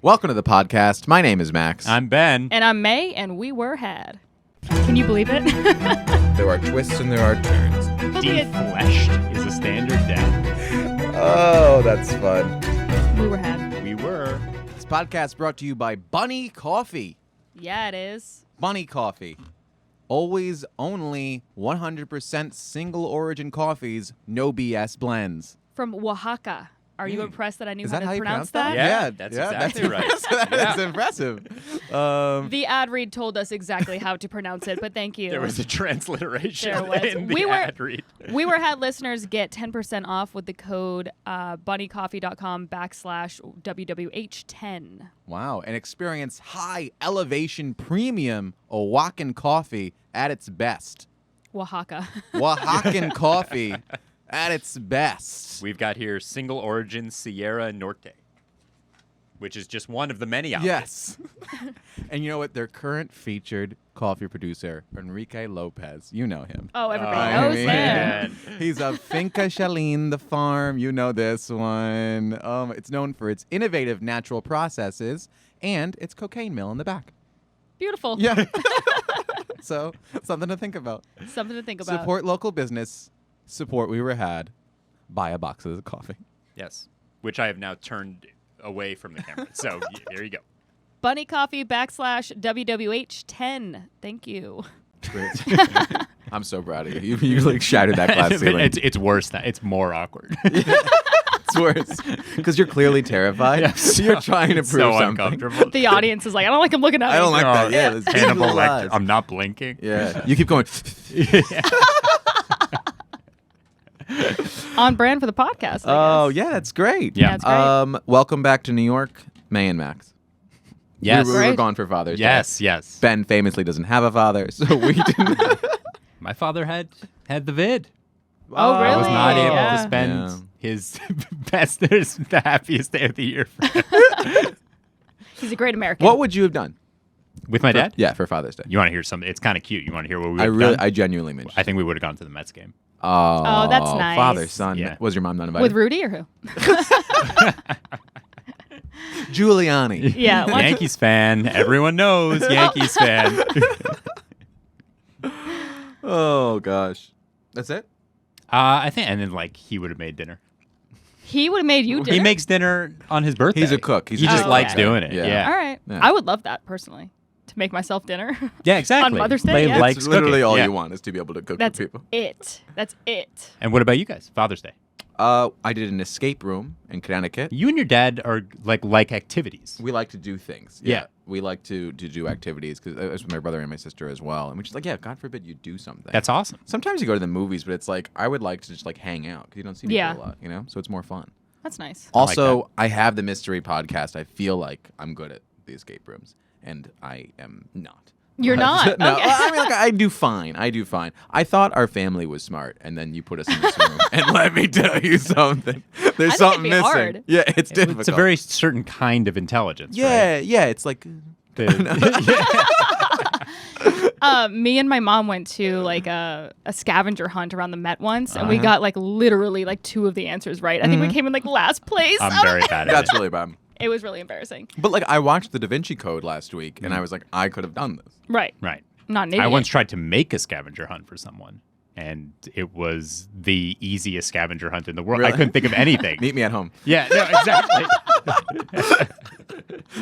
Welcome to the podcast. My name is Max. I'm Ben. And I'm Mae, and we were had. Can you believe it? There are twists and there are turns. Defleshed is a standard death. Oh, that's fun. We were had. We were. This podcast brought to you by Bunny Coffee. Yeah, it is. Bunny Coffee. Always only 100% single origin coffees, no BS blends. From Oaxaca. Are you impressed that I knew how to you pronounce that? Yeah, that's exactly right. That's impressive. The ad read told us exactly how to pronounce it, but thank you. There was a transliteration There was. in the ad read. We Were Had listeners get 10% off with the code bunnycoffee.com/WWH10. Wow, and experience high elevation premium Oaxacan coffee at its best. Oaxaca. Oaxacan coffee at its best. We've got here single origin Sierra Norte, which is just one of the many options. Yes. And you know what? Their current featured coffee producer, Enrique Lopez. You know him. Oh, everybody knows him. He's of Finca Chalin, the farm. You know this one. It's known for its innovative natural processes and its cocaine mill in the back. Beautiful. Yeah. So, something to think about. Something to think about. Support local business. Support We Were Had. Buy a box of coffee. Yes, which I have now turned away from the camera. So there you go. bunnycoffee.com/WWH10. Thank you. Great. I'm so proud of you. You like shattered that glass ceiling. It's worse. It's more awkward. It's worse because you're clearly terrified. Yeah, You're trying to prove so something. uncomfortable. The audience is like, I don't like him looking at me. I don't like that. Yeah, let's keep Hannibal it alive. Lecter. I'm not blinking. Yeah, you keep going. On brand for the podcast. Oh yeah, that's great. Yeah. That's great. Welcome back to New York, Mae and Max. Yes. we were Great. gone for Father's Day. Yes. Ben famously doesn't have a father, so we didn't. My father had the vid. Oh, I was Really? not able Yeah. to spend Yeah. his the happiest day of the year for him. He's a great American. What would you have done? With my dad? Yeah, for Father's Day. You want to hear something? It's kind of cute. You want to hear what we would I have really, done? I genuinely mean. I think we would have gone to the Mets game. Oh, that's nice. Father, son. Yeah. Was your mom not invited? With Rudy or who? Giuliani. Yeah. watch- Yankees fan. Everyone knows Yankees fan. Oh gosh, that's it. I think, and then he would have made dinner. He would have made you dinner. He makes dinner on his birthday. He's a cook. He He's a just cook. likes Okay. doing it. Yeah. Yeah. All right. Yeah. I would love that personally. To make myself dinner. Yeah, exactly. On Mother's Day, They yeah. likes It's literally cooking. all Yeah. you want is to be able to cook That's for people. it. That's it. And what about you guys? Father's Day. I did an escape room in Connecticut. You and your dad are like activities. We like to do things. Yeah. We like to do activities because it was with my brother and my sister as well. And we're just like, yeah, God forbid you do something. That's awesome. Sometimes you go to the movies, but it's like, I would like to just hang out because you don't see people Yeah. a lot, So it's more fun. That's nice. like Also, I have the mystery podcast. I feel like I'm good at the escape rooms, and I am not. You're not? No, Okay. I mean, I do fine. I thought our family was smart, and then you put us in this room, and let me tell you something. There's I think something it'd be missing. hard. Yeah, it's difficult. It's a very certain kind of intelligence. Right? yeah. It's like Me and my mom went to a scavenger hunt around the Met once, and we got literally two of the answers right. I think we came in last place. I'm very bad at that's it. really bad. It was really embarrassing. But I watched the Da Vinci Code last week, and I was like, I could have done this. Right. Right. Not an idiot. I once tried to make a scavenger hunt for someone, and it was the easiest scavenger hunt in the world. Really? I couldn't think of anything. Meet me at home. Yeah, no, exactly.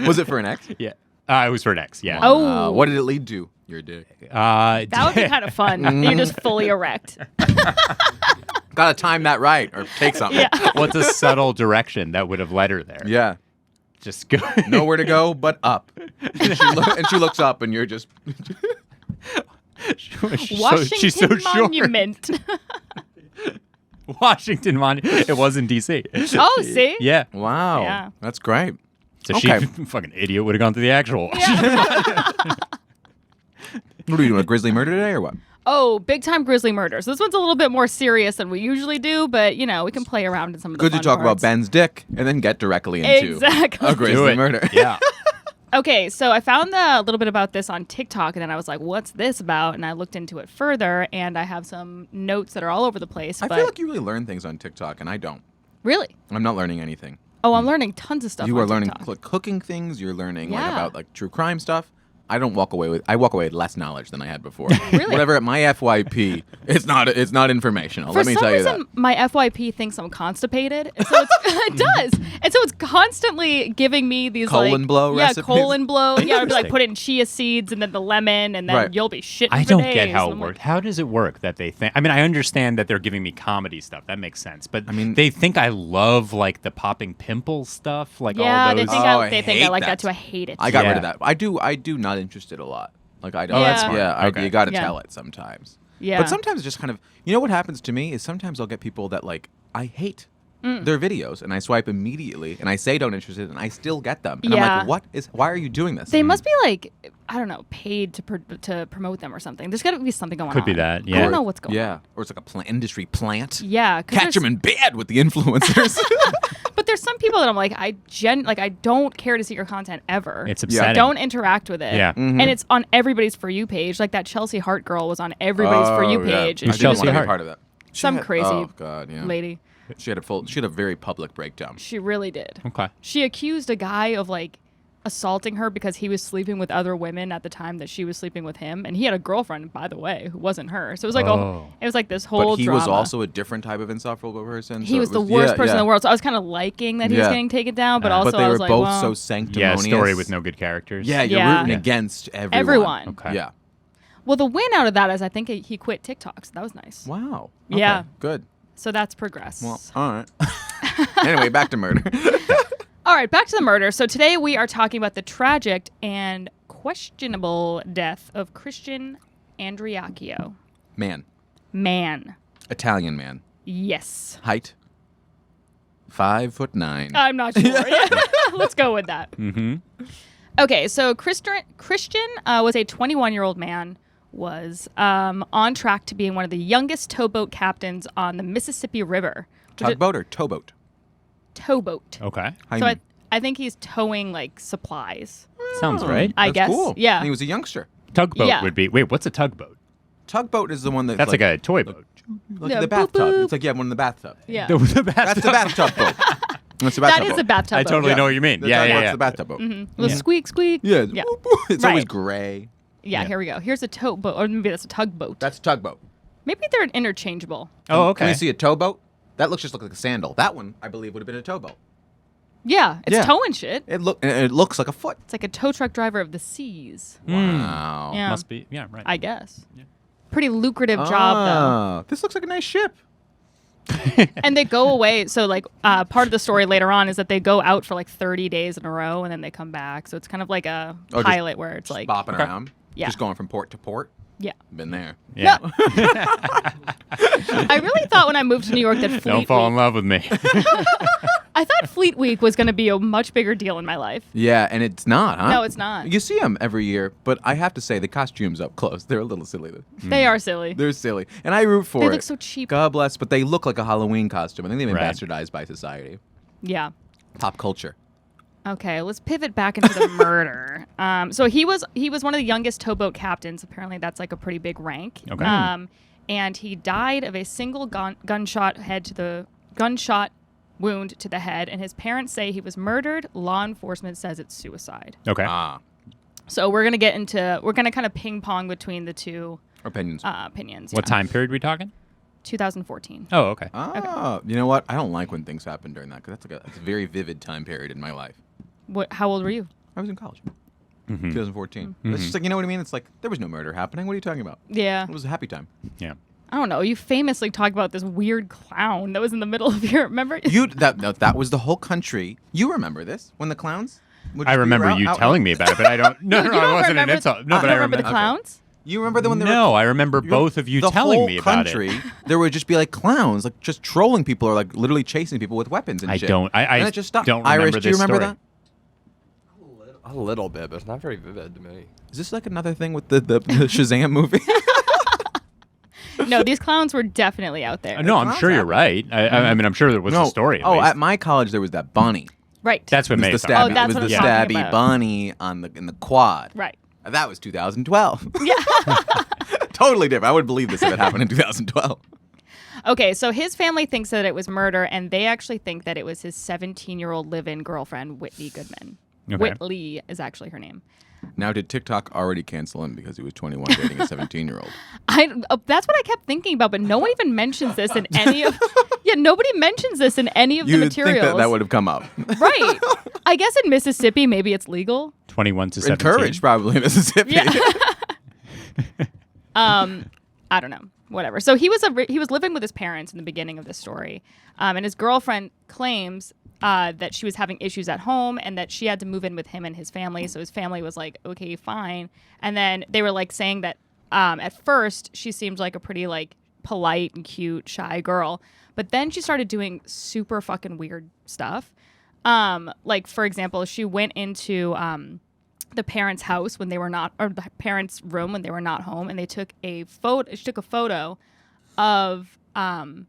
Was it for an ex? Yeah. It was for an ex, yeah. Oh. What did it lead to? Your dick. That would be kind of fun. You're just fully erect. Gotta time that right, or take something. Yeah. What's a subtle direction that would have led her there? Yeah. Just go. Nowhere to go but up. And she looks up, and you're just. Washington She's so sure. Monument. Washington Monument. It was in D.C. Oh, see? Yeah. Wow. Yeah. That's great. So Okay. she, fucking idiot, would have gone to the actual. What are we doing? A grisly murder today, or what? Oh, big time grizzly murder. So this one's a little bit more serious than we usually do, but we can play around in some of the Good to fun talk about parts. Ben's dick, and then get directly into Exactly. a Do grisly it. murder. Yeah. Okay, so I found a little bit about this on TikTok, and then I was like, what's this about? And I looked into it further, and I have some notes that are all over the place. I but feel like you really learn things on TikTok, and I don't. Really? I'm not learning anything. Oh, I'm learning tons of stuff. You on are learning TikTok. like, cooking things. You're learning like Yeah. about like true crime stuff. I walk away with less knowledge than I had before. Really? Whatever my FYP, it's not informational. For Let me some tell you reason, that. my FYP thinks I'm constipated, and so it does, and so it's constantly giving me these Colon like, blow yeah, recipes? colon blow. Yeah, it'd be like Interesting. put in chia seeds and then the lemon, and then Right. you'll be shitting. I for don't days. get how And it I'm works. like, How does it work that they think? I mean, I understand that they're giving me comedy stuff. That makes sense. But I mean- they think I love like the popping pimple stuff, like yeah, all they those. think Oh, I I think I hate like that. that too. I hate it. I got rid Yeah. of that. I do not interested a lot. Like I don't. Oh, that's smart. Yeah, Okay. you got to Yeah. tell it sometimes. Yeah. But sometimes just kind of, you know what happens to me is sometimes I'll get people that like I hate their videos and I swipe immediately and I say don't interested and I still get them. And Yeah. I'm like, why are you doing this? They must be like, I don't know, paid to promote them or something. There's got to be something going on. Could be that, I yeah. don't know what's going on. Yeah. Or it's like a industry plant. Yeah. 'cause Catch them in bed with the influencers. But there's some people that I'm like, I don't care to see your content ever. It's Yeah. upsetting. Don't interact with it. Yeah. Mhm. And it's on everybody's For You page. Like that Chelsea Hart girl was on everybody's For You Oh, yeah. page. I And Who's she didn't was Chelsea want to be Hart? part of that. She Some had- crazy Oh god, yeah. lady. She had a very public breakdown. She really did. Okay. She accused a guy of like assaulting her because he was sleeping with other women at the time that she was sleeping with him, and he had a girlfriend, by the way, who wasn't her. So it was like Oh. it was like this whole But he drama. was also a different type of insufferable person. He so was it the worst person in yeah. the world. So I was kind of liking that he was Yeah. getting taken down, but also But they I were was like, both well, so Yeah, sanctimonious. story with no good characters. Yeah, you're Yeah. rooting Yeah. against Everyone. Okay. Yeah. well, the win out of that is I think he quit TikTok, so that was nice. Wow. Yeah. Okay, good. So that's progress. Well, all right. Anyway, back to murder. All right, back to the murder. So today we are talking about the tragic and questionable death of Christian Andreacchio. Man. Italian man. Yes. Height. 5'9". I'm not sure. Let's go with that. Mm-hmm. Okay, so Christian was a 21-year-old man, was on track to being one of the youngest towboat captains on the Mississippi River. Tugboat or towboat? Towboat. Okay. How So you mean? I think he's towing like supplies. Sounds right. I That's guess. Cool. Yeah. And he was a youngster. Tugboat Yeah. would be. Wait, what's a tugboat? Tugboat is the one That's like a toy boat. like Yeah, the boop, bathtub. boop. It's like one in the bathtub. Yeah. The That's the bathtub boat. That's the bathtub That is boat. a bathtub I boat. totally know what you mean. The Yeah, tugboat's yeah, yeah. the bathtub boat. Little Yeah. squeak, squeak. Yeah. Yeah. It's always Right. gray. Yeah, Yeah. here we go. Here's a towboat, or maybe that's a tugboat. That's a tugboat. Maybe they're interchangeable. Oh, okay. Can you see a towboat? That looks just like a sandal. That one, I believe, would have been a towboat. Yeah, it's Yeah. towing shit. It looks like a foot. It's like a tow truck driver of the seas. Wow. Yeah, Must be. Yeah, right. I guess. Yeah. Pretty lucrative job Ah, this looks like a nice ship. though. And they go away. So like part of the story later on is that they go out for like 30 days in a row and then they come back. So it's kind of like a Oh, just pilot where it's like, Bopping around. Yeah. Just going from port to port. yeah. Been there. Yeah. I really thought when I moved to New York that Fleet Don't fall in Week, love with me. I thought Fleet Week was going to be a much bigger deal in my life. Yeah, and it's not, huh? No, it's not. You see them every year, but I have to say the costumes up close, they're a little silly. They are silly. They're silly. And I root for They it. look so cheap. God bless, but they look like a Halloween costume. I think they've been Right. bastardized by society. Yeah. Pop culture. Okay, let's pivot back into the murder. So he was one of the youngest towboat captains. Apparently, that's like a pretty big rank. Okay. And he died of a single gunshot wound to the head. And his parents say he was murdered. Law enforcement says it's suicide. Okay. Ah, So we're gonna kind of ping pong between the two opinions. opinions. What time period we talking? 2014. Oh, okay. You know what? I don't like when things happen during that because that's a very vivid time period in my life. How old were you? I was in college. Mm-hmm. 2014. It's just like, you know what I mean? It's like, there was no murder happening. What are you talking about? Yeah. It was a happy time. Yeah. I don't know. You famously talked about this weird clown that was in the middle of your. Remember? That was the whole country. You remember this? When the clowns? I remember you telling me about it, but I don't. No, You no, don't it wasn't remember- an insult. No, you but don't I remember the remember. clowns? You remember the when they No, were, I remember both of you the telling whole me about country, it. there would just be like clowns, like just trolling people or like literally chasing people with weapons and I shit. don't. I and it just stopped. don't Irish, remember do you this remember story. that? A little bit, but it's not very vivid to me. Is this like another thing with the Shazam movie? No, these clowns were definitely out there. No, I'm Clowns sure you're happen. right. I mean, I'm sure there was a story. Oh, least. at my college there was that bunny. Right. That's what It made was it the funny. stabby, Oh, that's it was what the I'm talking stabby about. bunny in the quad. right. That was 2012. Yeah. Totally different. I would believe this if it happened in 2012. Okay, so his family thinks that it was murder, and they actually think that it was his 17-year-old live-in girlfriend, Whitney Goodman. Okay. Whitley is actually her name. Now, did TikTok already cancel him because he was 21 dating a 17-year-old? That's what I kept thinking about, but no one even mentions this in any of. Yeah, nobody mentions this in any of the You'd materials. think that would have come up. Right. I guess in Mississippi, maybe it's legal. 21 to 17. Encouraged, probably, in Mississippi. Yeah. I don't know. Whatever. So he was living with his parents in the beginning of this story, and his girlfriend claims that she was having issues at home and that she had to move in with him and his family. So his family was like, okay, fine. And then they were like saying that at first she seemed like a pretty like polite and cute, shy girl. But then she started doing super fucking weird stuff. Like, for example, she went into the parents' house when they were not, or the parents' room when they were not home, and they took a photo. She took a photo of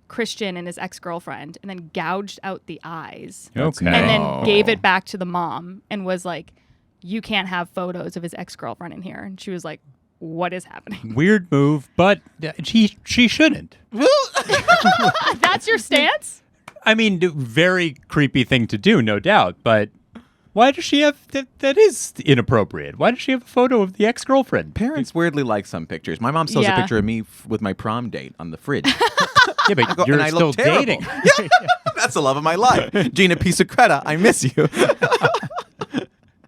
Christian and his ex-girlfriend, and then gouged out the eyes. Okay. And then Oh. gave it back to the mom and was like, "You can't have photos of his ex-girlfriend in here." And she was like, "What is happening?" Weird move, but she shouldn't. That's your stance? I mean, very creepy thing to do, no doubt, but why does she have that is inappropriate. Why does she have a photo of the ex-girlfriend? Parents weirdly like some pictures. My mom still has Yeah. a picture of me with my prom date on the fridge. Yeah, but and you're I still look terrible. dating. That's the love of my life. Gina Pisacreta, I miss you.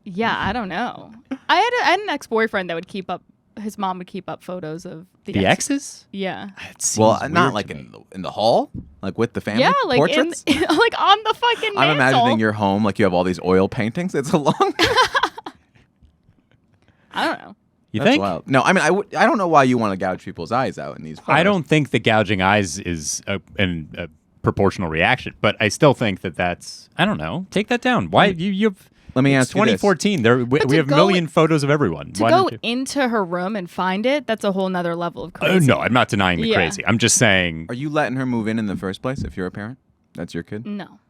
Yeah, I don't know. I had an ex-boyfriend that would keep up. His mom would keep up photos of The exes? Yeah. That seems Well, weird not to like me. in the hall, like with the family Yeah, like portraits. in like on the fucking I'm mantle. imagining your home like you have all these oil paintings. It's a long. I don't know. You That's think? wild. No, I mean I don't know why you want to gouge people's eyes out in these photos. I don't think the gouging eyes is a proportional reaction, but I still think that's. I don't know. Take that down. Why you've? Let me It's ask you this. 2014. We to have a go million photos of everyone. To Why go don't you? into her room and find it, that's a whole nother level of crazy. No, I'm not denying the Yeah. crazy. I'm just saying. Are you letting her move in the first place if you're a parent? That's your kid? No.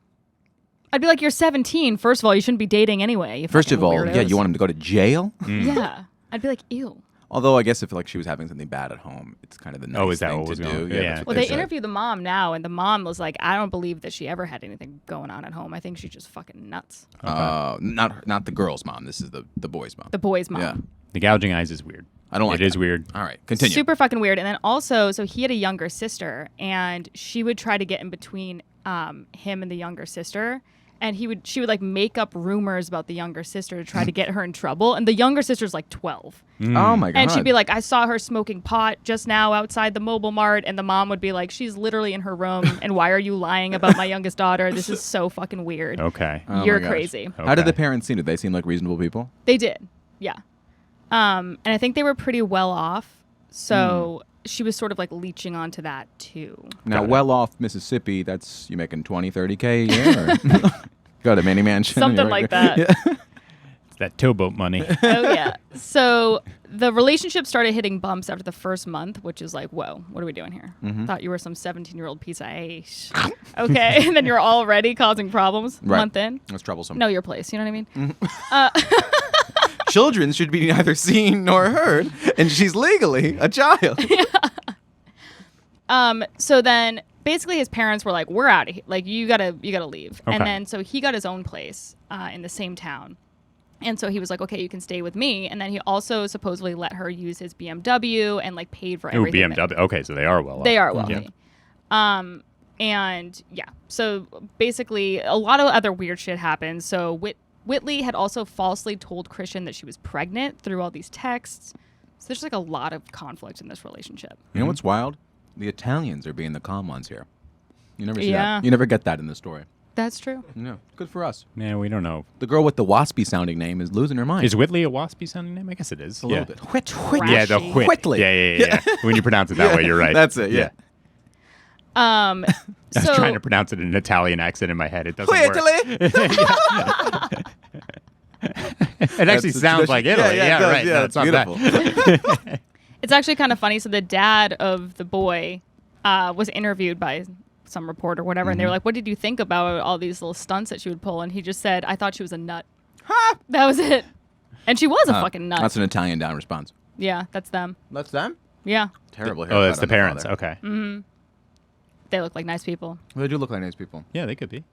I'd be like, you're 17. First of all, you shouldn't be dating anyway. You First of fucking all, yeah, weirdos. you want him to go to jail? Yeah. I'd be like, ew. Although I guess if like she was having something bad at home, it's kind of the nice Oh, is that thing what to was do. going- Yeah, yeah. that's what Well, they said. interview the mom now, and the mom was like, I don't believe that she ever had anything going on at home. I think she's just fucking nuts. Not the girl's mom. This is the boy's mom. The boy's mom. Yeah, The gouging eyes is weird. I don't like It is that. weird. All right, continue. Super fucking weird. And then also, so he had a younger sister, and she would try to get in between him and the younger sister. And she would like make up rumors about the younger sister to try to get her in trouble. And the younger sister's like 12. Oh my god! And she'd be like, I saw her smoking pot just now outside the mobile mart. And the mom would be like, she's literally in her room. And why are you lying about my youngest daughter? This is so fucking weird. Okay. Oh my You're gosh. crazy. How did Okay. the parents seem? Did they seem like reasonable people? They did. Yeah. And I think they were pretty well off. So she was sort of like leeching onto that too. Now, Got it. well off Mississippi, that's you making 20, 30K a year? Or? Got a mini mansion? Something You're like that. Yeah. It's that towboat money. Oh, yeah. So the relationship started hitting bumps after the first month, which is like, whoa, what are we doing here? Thought you were some 17-year-old piece of ace. Okay. And then you're already causing problems a Right. month in. That's troublesome. Know your place. You know what I mean? Children should be neither seen nor heard, and she's legally a child. So then basically his parents were like, we're out of here. Like, you gotta leave. Okay. And then so he got his own place in the same town. And so he was like, okay, you can stay with me. And then he also supposedly let her use his BMW and like paid for Ooh, everything. BMW. Okay, so they are well off. They are wealthy. Yeah. And yeah, so basically a lot of other weird shit happened. So Whitley had also falsely told Christian that she was pregnant through all these texts. So there's like a lot of conflict in this relationship. You know what's wild? The Italians are being the calm ones here. You never see Yeah. that. You never get that in the story. That's true. No, good for us. Man, we don't know. The girl with the waspy sounding name is losing her mind. Is Whitley a waspy sounding name? I guess it is. a little bit. Whit. Yeah, the Trashy. Whit. Whitley. Yeah. When you pronounce it that way, you're right. That's it. Yeah. I was So trying to pronounce it in an Italian accent in my head. It doesn't work. Whitley. It actually sounds like Italy. Yeah, Yeah, it does. right. Yeah, No, it's not beautiful. bad. it's actually kind of funny. So the dad of the boy was interviewed by some reporter or whatever, and they were like, what did you think about all these little stunts that she would pull? And he just said, I thought she was a nut. That was it. And she was a fucking nut. That's an Italian down response. Yeah, that's them. That's them? Yeah. Terrible Oh, haircut that's the on parents. father. Okay. They look like nice people. They do look like nice people. Yeah, they could be.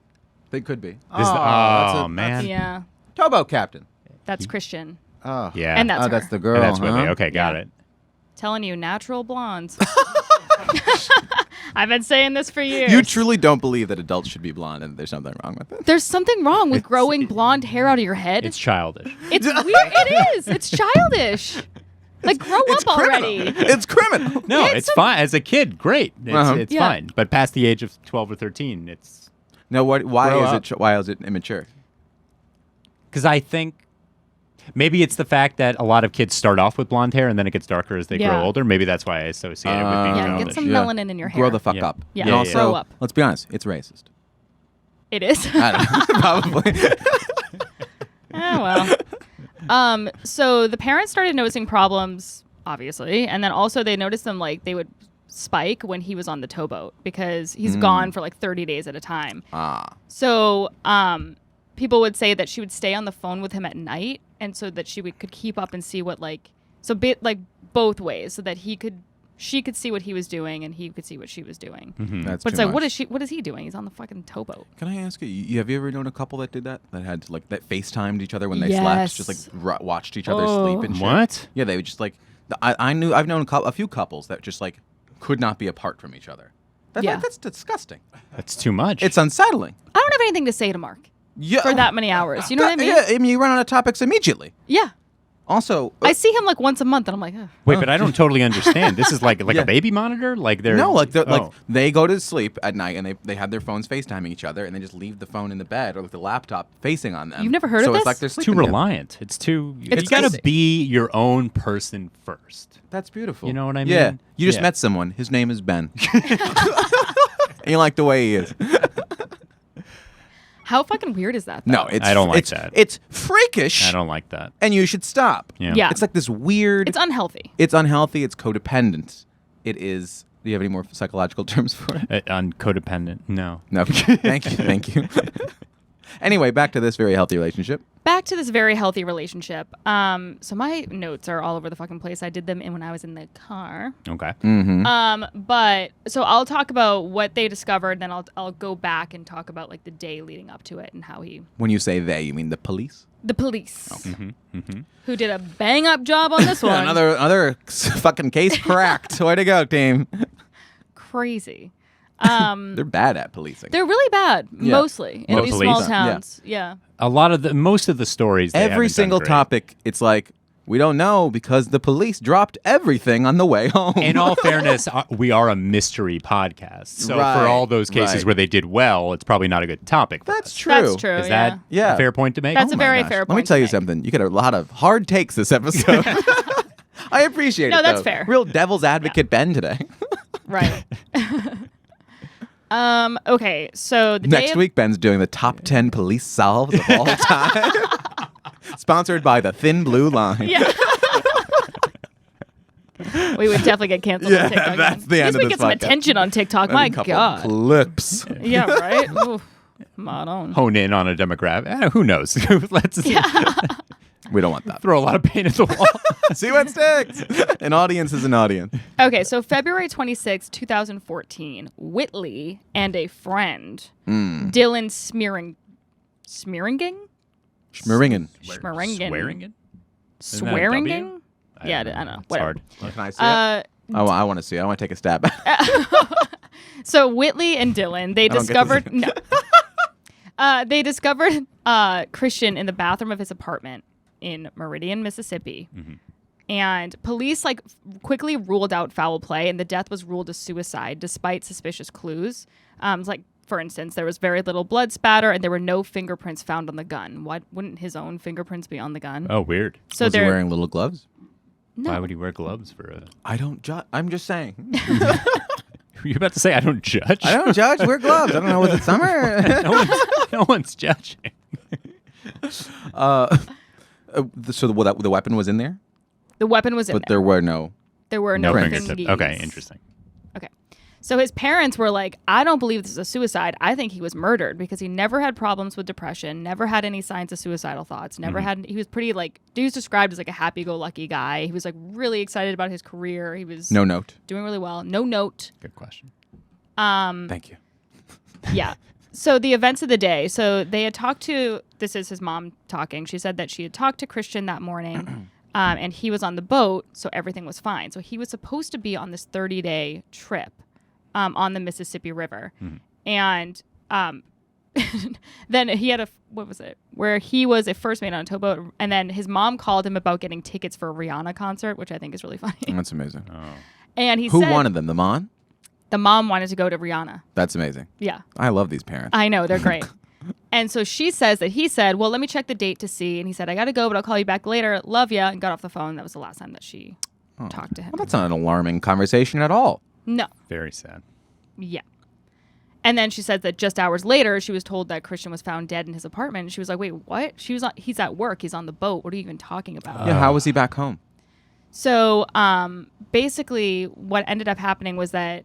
They could be. Man. Yeah. Towboat captain. That's Christian. Oh. Yeah. And that's her. That's the girl. And that's huh? Whitney. Okay, got Yeah. it. Telling you, natural blondes. I've been saying this for years. You truly don't believe that adults should be blonde, and there's something wrong with it. There's something wrong with growing blonde hair out of your head. It's childish. It's weird. It is. It's childish. Like, grow It's up criminal. already. It's criminal. No, Yeah, it's fine. As a kid, great. It's Yeah. fine. But past the age of 12 or 13, it's... No, what? Why Grow is up. it? Why is it immature? Because I think maybe it's the fact that a lot of kids start off with blonde hair and then it gets darker as they Yeah. grow older. Maybe that's why I associate it with being Yeah, childish. get some melanin in your hair. Grow the fuck Yeah. up. Yeah, And yeah, also, grow up. let's be honest, it's racist. It is. I don't know, probably. Oh, well. So the parents started noticing problems, obviously, and then also they noticed them, like, they would spike when he was on the towboat because he's gone for like 30 days at a time. So people would say that she would stay on the phone with him at night, and so that could keep up and see what, like, both ways, so that she could see what he was doing and he could see what she was doing. That's But it's too like, much. what is he doing? He's on the fucking towboat. Can I ask you? Have you ever known a couple that did that? That had like that FaceTimed each other when they Yes. slept, just like watched each other sleep and shit. What? Yeah, they would just like. I've known a few couples that just like could not be apart from each other. Yeah. That's disgusting. That's too much. It's unsettling. I don't have anything to say to Mark Yeah. for that many hours. You know what I mean? Yeah, I mean, you run out of topics immediately. Yeah. Also, I see him like once a month, and I'm like, ugh. Wait, but I don't totally understand. This is like Yeah. a baby monitor? Like they're... no, like Oh. they go to sleep at night and they have their phones FaceTiming each other and they just leave the phone in the bed or like the laptop facing on them. You've never heard so of it's this? like they're It's sleeping too together. reliant. It's too... It's you gotta crazy. be your own person first. That's beautiful. You know what I Yeah. mean? You just Yeah. met someone. His name is Ben. And you like the way he is. How fucking weird is that? Though? No, it's I don't like it's, that. It's freakish. I don't like that. And you should stop. Yeah. Yeah. It's like this weird. It's unhealthy. It's unhealthy. It's codependent. It is. Do you have any more psychological terms for it? On codependent, no. No. Thank you. Thank you. Anyway, back to this very healthy relationship. Back to this very healthy relationship. So my notes are all over the fucking place. I did them when I was in the car. Okay. But so I'll talk about what they discovered, then I'll go back and talk about like the day leading up to it and how When you say they, you mean the police? the police who did a bang up job on this one. Another fucking case cracked. Way to go, team. Crazy. They're bad at policing. They're really bad, Yeah. mostly in Most these police. small Yeah. towns. Yeah. Most of the stories. They Every haven't done single great. topic, it's like, we don't know because the police dropped everything on the way home. In all fairness, we are a mystery podcast, so Right, for all those cases right. where they did well, it's probably not a good topic. For That's us. true. That's true. Is yeah. that Yeah. a fair point to make? That's a my very gosh. fair Let me point tell to you make. something. You get a lot of hard takes this episode. I appreciate it. No, that's though. fair. Real devil's advocate Ben today. Right. Okay, so the Next day of- week, Ben's doing the top 10 police solves of all time. Sponsored by the Thin Blue Line. Yeah. We would definitely get canceled Yeah, on TikTok. that's then. the At end least we of get this some podcast. attention on TikTok. My And a couple God. clips. Yeah, right? Oof. Come on. Hone in on a demographic. Who knows? Let's We don't want that. throw a lot of paint at the wall. See what sticks. An audience is an audience. Okay, so February 26, 2014, Whitley and a friend, Dylan Smearinging? Schmeringin. Schmeringin. Swearingen? that a Swearinging? W? Yeah, I don't know. It's Whatever. hard. Can I see it? I want to see it. I want to take a stab at it. So Whitley and Dylan, they I don't get discovered this. no. They discovered Christian in the bathroom of his apartment in Meridian, Mississippi. And police quickly ruled out foul play, and the death was ruled a suicide despite suspicious clues. For instance, there was very little blood spatter, and there were no fingerprints found on the gun. Why wouldn't his own fingerprints be on the gun? Oh, weird. So Was he they're wearing little gloves? no. Why would he wear gloves for a... I don't judge. I'm just saying. Were you about to say I don't judge? I don't judge. Wear gloves. I don't know. Was it summer? no one's judging. So the weapon was in there, The weapon was in but there. there were no. There were No no fingertips. fingies. Okay, interesting. Okay. So his parents were like, I don't believe this is a suicide. I think he was murdered because he never had problems with depression, never had any signs of suicidal thoughts, never had, he was pretty he was described as like a happy-go-lucky guy. He was like really excited about his career. He was No note. doing really well. No note. Good question. Thank you. Yeah. So the events of the day. So they had talked to, this is his mom talking. She said that she had talked to Christian that morning and he was on the boat. So everything was fine. So he was supposed to be on this 30-day trip on the Mississippi River. And then he had what was it? Where he was at first made on a towboat. And then his mom called him about getting tickets for a Rihanna concert, which I think is really funny. That's amazing. And he Who said wanted them? The mom? the mom wanted to go to Rihanna. That's amazing. Yeah. I love these parents. I know, they're great. And so she says that he said, well, let me check the date to see. And he said, I got to go, but I'll call you back later. Love ya. And got off the phone. That was the last time that she talked to him. Well, that's not an alarming conversation at all. No. Very sad. Yeah. And then she said that just hours later, she was told that Christian was found dead in his apartment. And she was like, wait, what? He's at work. He's on the boat. What are you even talking about? Yeah, how was he back home? So basically what ended up happening was that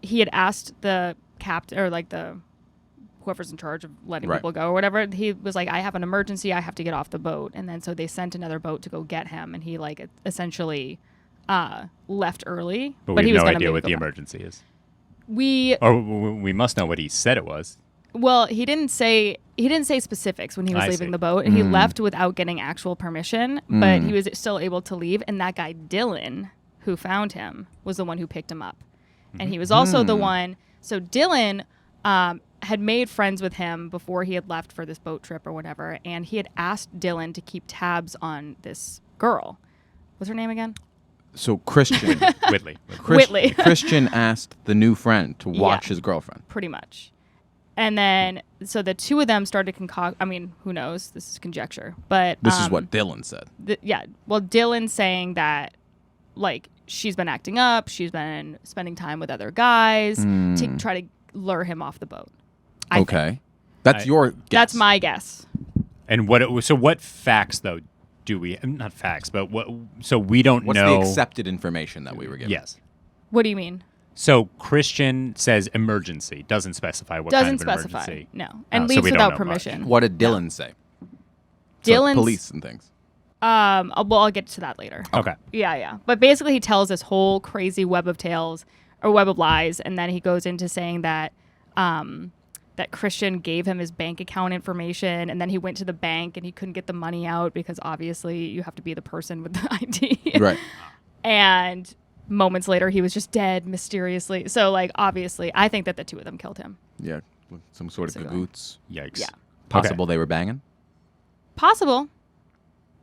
he had asked the captain or like the whoever's in charge of letting people go or whatever. He was like, I have an emergency. I have to get off the boat. And then so they sent another boat to go get him. And he like essentially left early. But we he have was no gonna idea maybe what go the back. emergency is. We must know what he said it was. Well, he didn't say specifics when he was I leaving see. the boat, and he left without getting actual permission, but he was still able to leave. And that guy Dylan, who found him, was the one who picked him up, and he was also the one. So Dylan had made friends with him before he had left for this boat trip or whatever, and he had asked Dylan to keep tabs on this girl. What's her name again? So Christian, Whitley. Whitley. Christian asked the new friend to watch Yeah. his girlfriend. Pretty much. And then, so the two of them started concoct. I mean, who knows? This is conjecture. But This is what Dylan said. Yeah. Well, Dylan's saying that, like, she's been acting up. She's been spending time with other guys to try to lure him off the boat. I think. Okay. That's your guess. That's my guess. And what facts though do we not facts, but what so we don't What's know the accepted information that we were given? Yes. What do you mean? So Christian says emergency, doesn't specify what Doesn't kind of specify. emergency. No. And so leaves we don't without know permission. What did Dylan say? So Dylan's police and things. well, I'll get to that later. Okay. Yeah. But basically, he tells this whole crazy web of tales or web of lies, and then he goes into saying that that Christian gave him his bank account information, and then he went to the bank and he couldn't get the money out because obviously you have to be the person with the ID. Right. And moments later, he was just dead mysteriously. So, like, obviously, I think that the two of them killed him. Yeah. With some sort of Basically. cahoots. Yikes. Yeah. Possible they were banging? Possible,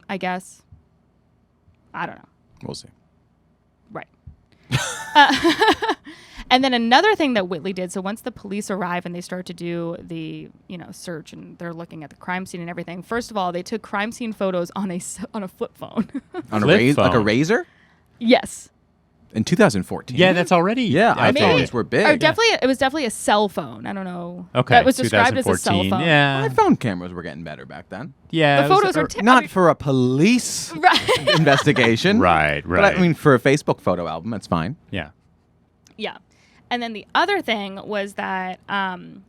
I guess. I don't know. We'll see. Right. And then another thing that Whitley did, so once the police arrive and they start to do the, search and they're looking at the crime scene and everything, first of all, they took crime scene photos on a flip phone. On Flip like a phone. razor? Yes. In 2014? Yeah, that's already. Yeah, I iPhones thought- were big. Or it was definitely a cell phone. I don't know. Okay. That was described as a cell 2014, phone. Yeah. iPhone cameras were getting better back then. Yeah. The it was- photos are Not for a police Right. investigation. Right. But I mean, for a Facebook photo album, that's fine. Yeah. Yeah. And then the other thing was that,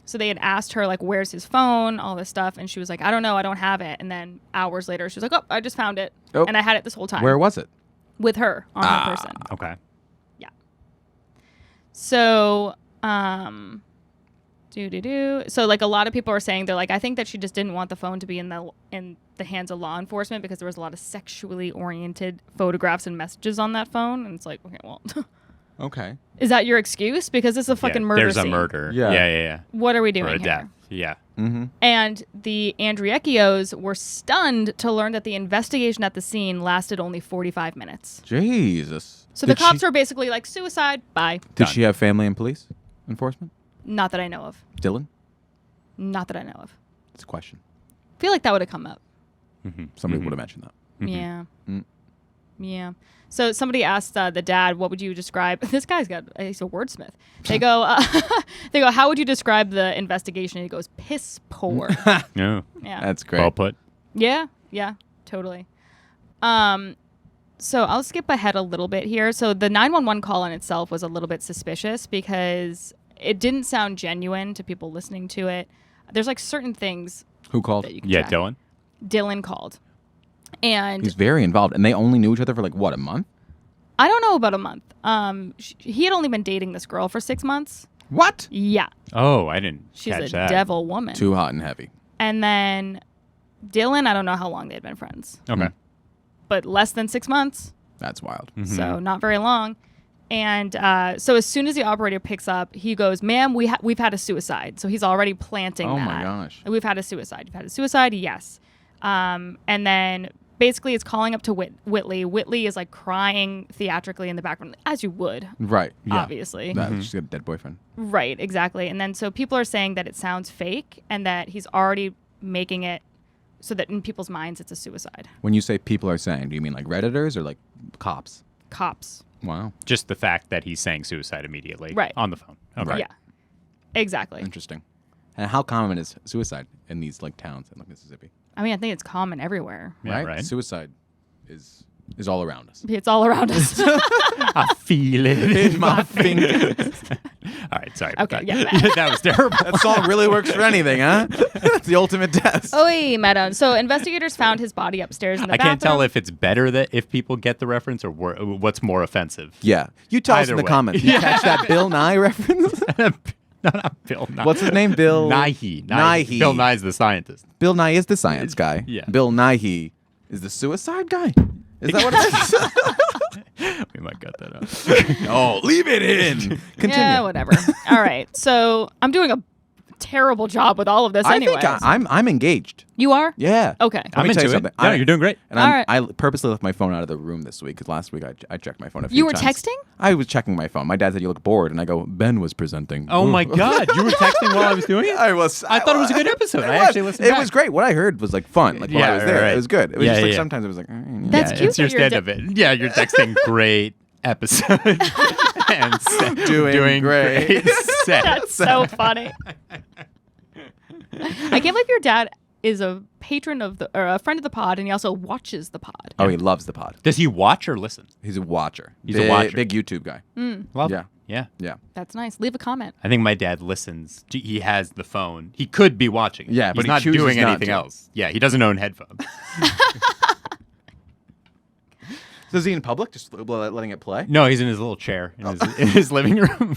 so they had asked her, like, where's his phone, all this stuff. And she was like, I don't know, I don't have it. And then hours later, she was like, oh, I just found it. Oh. And I had it this whole time. Where was it? With her, on her person. Okay. Yeah. So, So, like, a lot of people are saying, they're like, I think that she just didn't want the phone to be in the hands of law enforcement because there was a lot of sexually oriented photographs and messages on that phone. And it's like, okay, well... Okay. Is that your excuse? Because it's a fucking murder There's scene. a murder. Yeah. Yeah. What are we Or doing a here? death. Yeah. Mm-hmm. And the Andreacchios were stunned to learn that the investigation at the scene lasted only 45 minutes. Jesus. So the Did cops she- were basically like, suicide, bye. Did Done. she have family and police enforcement? Not that I know of. Dylan? Not that I know of. It's a question. I feel like that would have come up. Somebody would have mentioned that. Yeah. Mm. Yeah. So somebody asked the dad, what would you describe? This guy's he's a wordsmith. They go, how would you describe the investigation? And he goes, piss poor. Yeah. Yeah. That's great. Well put. Yeah, totally. So I'll skip ahead a little bit here. So the 911 call in itself was a little bit suspicious because it didn't sound genuine to people listening to it. There's like certain things Who called? that you can Yeah, track. Dylan. Dylan called. And He's very involved. And they only knew each other for like, what, a month? I don't know about a month. He had only been dating this girl for 6 months. What? Yeah. Oh, I didn't She's catch a that. devil woman. Too hot and heavy. And then Dylan, I don't know how long they had been friends, Okay. but less than 6 months. That's wild. So not very long. And so as soon as the operator picks up, he goes, "Ma'am, we've had a suicide." So he's already planting Oh that. my gosh. We've had a suicide. You've had a suicide? Yes. And then basically it's calling up to Whitley. Whitley is like crying theatrically in the background, as you would, Right. Yeah. obviously. She's got a dead boyfriend. Right, exactly. And then so people are saying that it sounds fake and that he's already making it so that in people's minds it's a suicide. When you say people are saying, do you mean like Redditors or like cops? Cops. Wow. Just the fact that he's saying suicide immediately Right. on the phone. Okay. Yeah. Exactly. Interesting. And how common is suicide in these like towns in like Mississippi? I mean, I think it's common everywhere. Yeah, right. Suicide is all around us. It's all around us. I feel it In my fingers. All right, sorry. about Okay, that. yeah. That was terrible. That song really works for anything, huh? That's the ultimate test. Oy, madam. So investigators found his body upstairs in the I bathroom. can't tell if it's better that if people get the reference or what's more offensive. Yeah. You tell us Either in the way. comments. You catch that Bill Nye reference? No, not Bill Nye. What's his name? Bill Nighy. Nighy. Bill Nye's the scientist. Bill Nye is the science guy. Yeah. Bill Nighy is the suicide guy. Is that what it is? We might cut that out. Oh, leave it in. Continue. Yeah, whatever. All right. So I'm doing a terrible job with all of this I anyway. think I'm engaged. You are? Yeah. Okay. Let I'm me tell into you it. something. Yeah, you're doing great. And All right. I purposely left my phone out of the room this week because last week I checked my phone a few You were times. texting? I was checking my phone. My dad said you look bored, and I go, Ben was presenting. Oh my God, you were texting while I was doing it? I was. I thought it was a good episode. It I was. actually listened It back. was great. What I heard was like fun. Like while I Yeah, was there, right. it was good. It was Yeah, just like yeah. sometimes it was like. That's Yeah, cute it's your that you're stand of it. Yeah, you're texting great episode and Doing great. set. That's so funny. I can't believe your dad is a patron of the or a friend of the pod, and he also watches the pod. Oh, he loves the pod. Does he watch or listen? He's a watcher. He's a watcher. Big YouTube guy. Love Yeah. it. Yeah. Yeah. That's nice. Leave a comment. I think my dad listens. He has the phone. He could be watching. It. Yeah, He's but he not chooses doing not anything to. else. Yeah, he doesn't own headphones. So is he in public, just letting it play? No, he's in his little chair in his living room.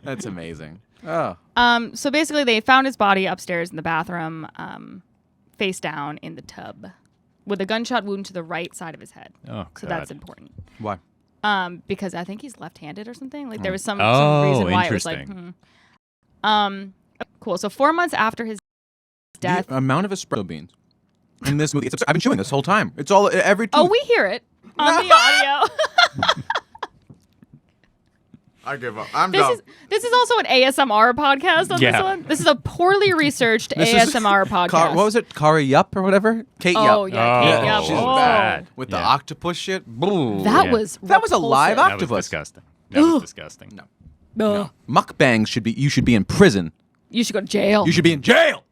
That's amazing. Oh. So basically, they found his body upstairs in the bathroom, face down in the tub, with a gunshot wound to the right side of his head. Oh, So God. that's important. Why? Because I think he's left-handed or something. Like there was some Oh, reason why it was like. interesting. Cool. So 4 months after his death. The amount of espresso beans in this movie. I've been chewing this whole time. It's all every. Oh, we hear it on the audio. I give up. I'm This is also an ASMR podcast on this Yeah. one. This is a poorly researched This is ASMR podcast. what was it? Kari Yup or whatever? Kate Oh Yup. yeah, Kate, yeah. she's Oh. bad. With the Yeah. octopus shit. Boo. That Yeah. was That was a live repulsive. That was octopus. disgusting. That was disgusting. No. Ugh. Mukbangs should be. You should be in prison. You should go to jail. You should be in jail.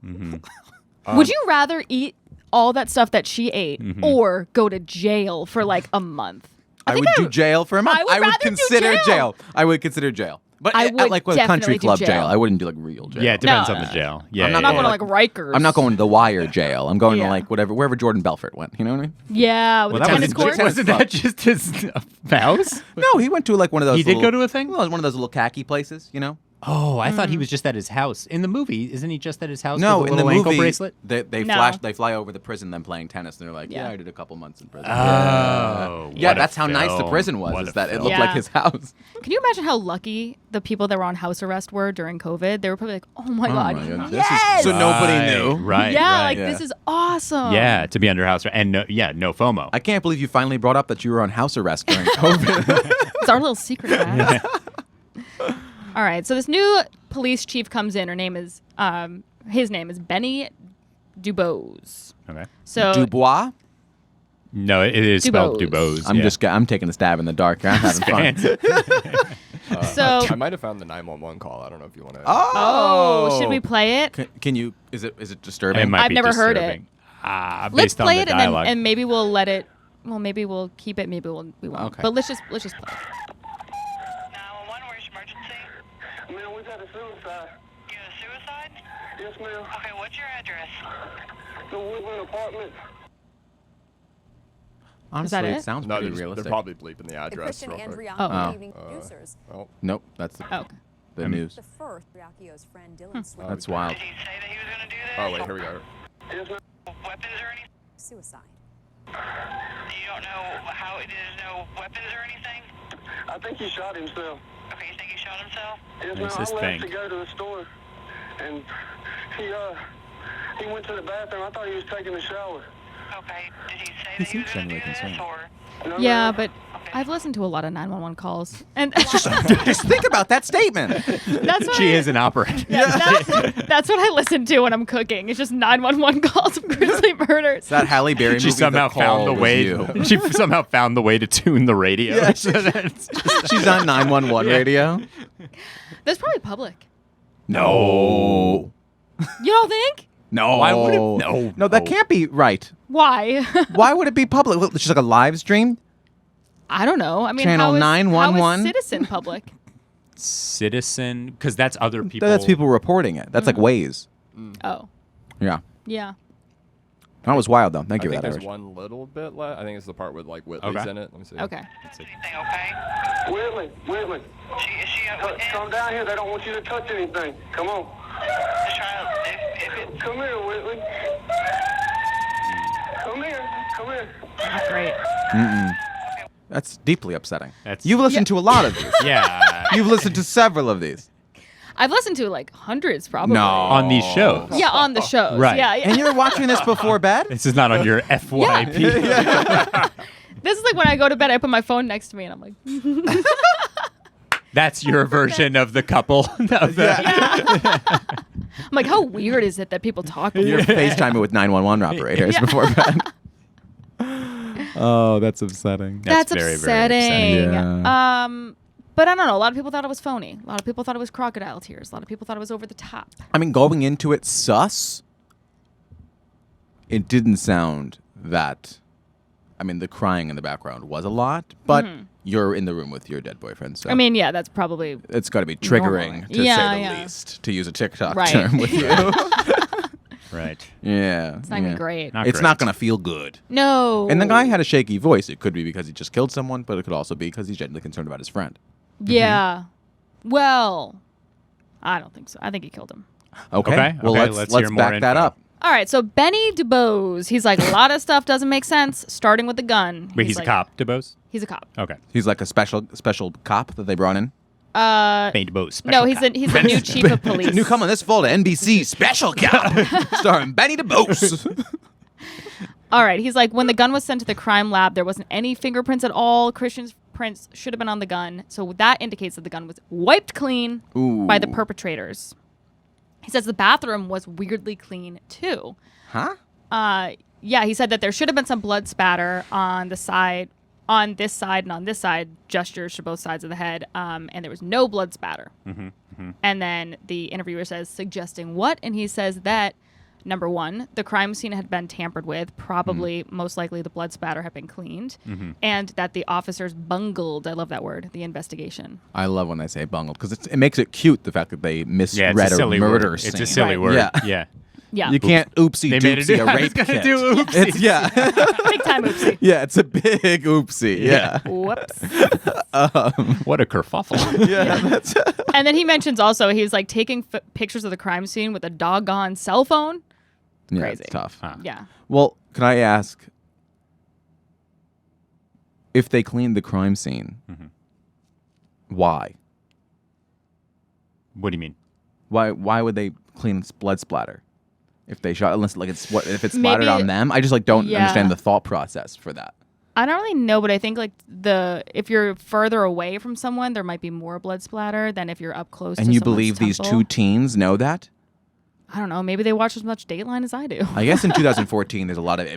Would you rather eat all that stuff that she ate or go to jail for like a month? I would do jail for a month. I would rather do consider jail. I would consider jail. But I at would like with a definitely country do club jail. jail. I wouldn't do like real jail. Yeah, it depends No, on the no. jail. Yeah, I'm yeah, not I'm not yeah. going to like Rikers. I'm not going to the Wire jail. I'm going Yeah. to like wherever Jordan Belfort went. You know what I mean? Yeah, with Well, the that tennis court. wasn't that just his house? No, he went to like one of those. He did little- go to a thing? Well, one of those little khaki places. You know? Oh, I thought he was just at his house. In the movie, isn't he just at his house No, with a in the little ankle movie, bracelet? they No. fly over the prison, then playing tennis, and they're like, Yeah. yeah, I did a couple months in prison. Oh, yeah, what a that's how nice the film. prison was. What Is a that it film. looked like Yeah. his house? Can you imagine how lucky the people that were on house arrest were during COVID? They were probably like, "Oh my Oh god, my God, this is- yes!" so nobody Right, knew. Right. yeah, right. like Yeah. this is awesome. Yeah, to be under house arrest. And no FOMO. I can't believe you finally brought up that you were on house arrest during COVID. It's our little secret, guys. All right, so this new police chief comes in. His name is Benny Dubose. Okay. So Dubois. No, it is spelled Dubose. Dubose. I'm taking a stab in the dark. I'm having fun. So I might have found the 911 call. I don't know if you want to. oh, should we play it? Can you? Is it disturbing? It might I've be never heard it. disturbing. Let's Based on play the it dialogue. and maybe we'll let it. Well, maybe we'll keep it. Maybe we won't. Okay. But let's just play. it. 911, where's your emergency? Ma'am, we've had a suicide. You had a suicide? Yes, ma'am. Okay, what's your address? The Woodland apartment. Honestly, that it it? sounds No, pretty they're realistic. probably bleeping the The address Christian real quick. Andreacchio Oh. evening Oh. producers. Oh, Nope, that's Oh, okay. the news. The first, Andreacchio's friend Dylan Sweeney. That's wild. Did he say that he was going to do this? Oh wait, here we go. Yes, ma'am. Weapons or anything? Suicide. You don't know how there's no weapons or anything? I think he shot himself. Okay, you think he shot himself? Yes, Makes ma'am. us I left think. to go to the store, and he went to the bathroom. I thought he was taking a shower. Okay. Did he say He that he was seems going to do genuinely this concerned. or? No, Yeah, ma'am. but I've listened to a lot of 911 calls, and Just think about that statement. that's what She is an operator. Yeah, that's what I listen to when I'm cooking. It's just 911 calls of grisly murders. That Halle Berry She movie, somehow The Call, found the was way. you. She somehow found the way to tune the radio. Yeah. So that's just- She's on 911 radio. That's probably public. No. You don't think? No. Why would it- no, No, that no. can't be right. Why? Why would it be public? It's just like a live stream? I don't know. I mean, Channel how is 911? Citizen public? Citizen, because that's other people. That's people reporting it. That's like Waze. Oh, Yeah. yeah. That was wild, though. Thank I you for think that, there's Irish. one little bit left. I think it's the part with like Whitley's Okay. in it. Let me see. Okay. Anything okay? Whitley, Is she with him? come down here. They don't want you to touch anything. Come on. Just trying to, if it's Come here, Whitley. Come here. Come here. Not great. That's deeply upsetting. That's- You've listened to a lot of these. Yeah. You've listened to several of these. I've listened to like hundreds, probably. No. On these shows. Yeah, on the shows. Right. Yeah, yeah. And you're watching this before bed? This is not on your FYP. This is like when I go to bed, I put my phone next to me, and I'm like, That's your version of the couple. Of the, I'm like, how weird is it that people talk? You're FaceTiming with 911 operators before bed. Oh, that's upsetting. That's very, upsetting. very upsetting. But I don't know. A lot of people thought it was phony. A lot of people thought it was crocodile tears. A lot of people thought it was over the top. I mean, going into it sus, it didn't sound that. I mean, the crying in the background was a lot, but you're in the room with your dead boyfriend, so I mean, yeah, that's probably it's got to be triggering, Normal. to Yeah, say the yeah. least, to use a TikTok Right. term with you. Right. Yeah. it's not even great. Not It's great. not going to feel good. No. And the guy had a shaky voice. It could be because he just killed someone, but it could also be because he's genuinely concerned about his friend. Yeah. Well, I don't think so. I think he killed him. Okay. Well, okay, let's hear more back that info. up. All right. So Benny DuBose, he's like, a lot of stuff doesn't make sense, starting with the gun. Wait, he's a like- cop, DeBose? He's a cop. Okay. He's like a special cop that they brought in. Benny DeBose. No, he's the new chief of police. New coming this fall to NBC Special Cop, starring Benny DeBose. All right. He's like, when the gun was sent to the crime lab, there wasn't any fingerprints at all. Christian's prints should have been on the gun. So that indicates that the gun was wiped clean by the perpetrators. He says the bathroom was weirdly clean, too. Huh? Yeah, he said that there should have been some blood spatter on the side, on this side and on this side, gestures to both sides of the head, and there was no blood spatter. And then the interviewer says, suggesting what? And he says that, number one, the crime scene had been tampered with, probably, most likely the blood spatter had been cleaned, and that the officers bungled, I love that word, the investigation. I love when they say bungled because it makes it cute, the fact that they Yeah, misread it's a a silly murder word. scene. It's a silly Right. word. Yeah. Yeah. Yeah, You can't oopsie They made it. doopsie a I was rape gonna kit. do oopsies. It's, yeah. big time oopsie. Yeah, it's a big oopsie. Yeah. Whoops. What a kerfuffle. Yeah. That's And then he mentions also he's like taking pictures of the crime scene with a doggone cell phone. yeah, Crazy. it's tough. Yeah. Well, can I ask if they cleaned the crime scene, why? What do you mean? Why would they clean its blood splatter? If they shot, unless like if it's splattered Maybe- on them, I just like don't Yeah. understand the thought process for that. I don't really know, but I think like if you're further away from someone, there might be more blood splatter than if you're up close. And to you someone's believe these temple. two teens know that? I don't know. Maybe they watch as much Dateline as I do. I guess in 2014, there's a lot of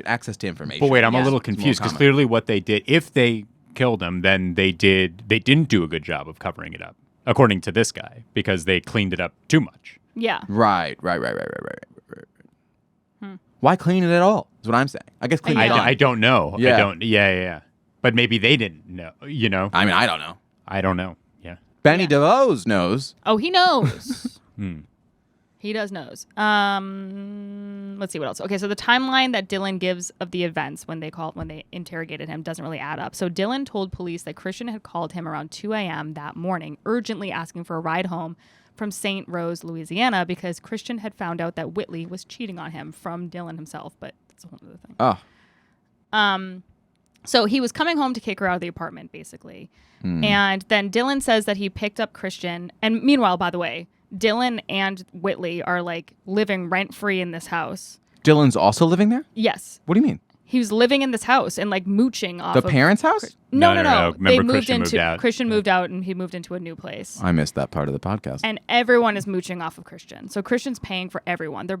access to information. But wait, I'm Yeah. a little It's more confused because common. clearly what they did, if they killed him, then they didn't do a good job of covering it up, according to this guy, because they cleaned it up too much. Yeah. Right. Why clean it at all? Is what I'm saying. I guess clean I it know. on. I don't know. Yeah. I don't. Yeah. But maybe they didn't know. You know. I mean, I don't know. I don't know. Yeah. Benny DeVos knows. Oh, he knows. He does knows. Let's see what else. Okay, so the timeline that Dylan gives of the events when they interrogated him doesn't really add up. So Dylan told police that Christian had called him around 2 a.m. that morning, urgently asking for a ride home from St. Rose, Louisiana, because Christian had found out that Whitley was cheating on him from Dylan himself. But that's a whole other thing. Oh. So he was coming home to kick her out of the apartment, basically. And then Dylan says that he picked up Christian. And meanwhile, by the way, Dylan and Whitley are like living rent-free in this house. Dylan's also living there? Yes. What do you mean? He was living in this house and like mooching off The parents' house? No. Remember They moved Christian into moved out. Christian moved out and he moved into a new place. I missed that part of the podcast. And everyone is mooching off of Christian. So Christian's paying for everyone. They're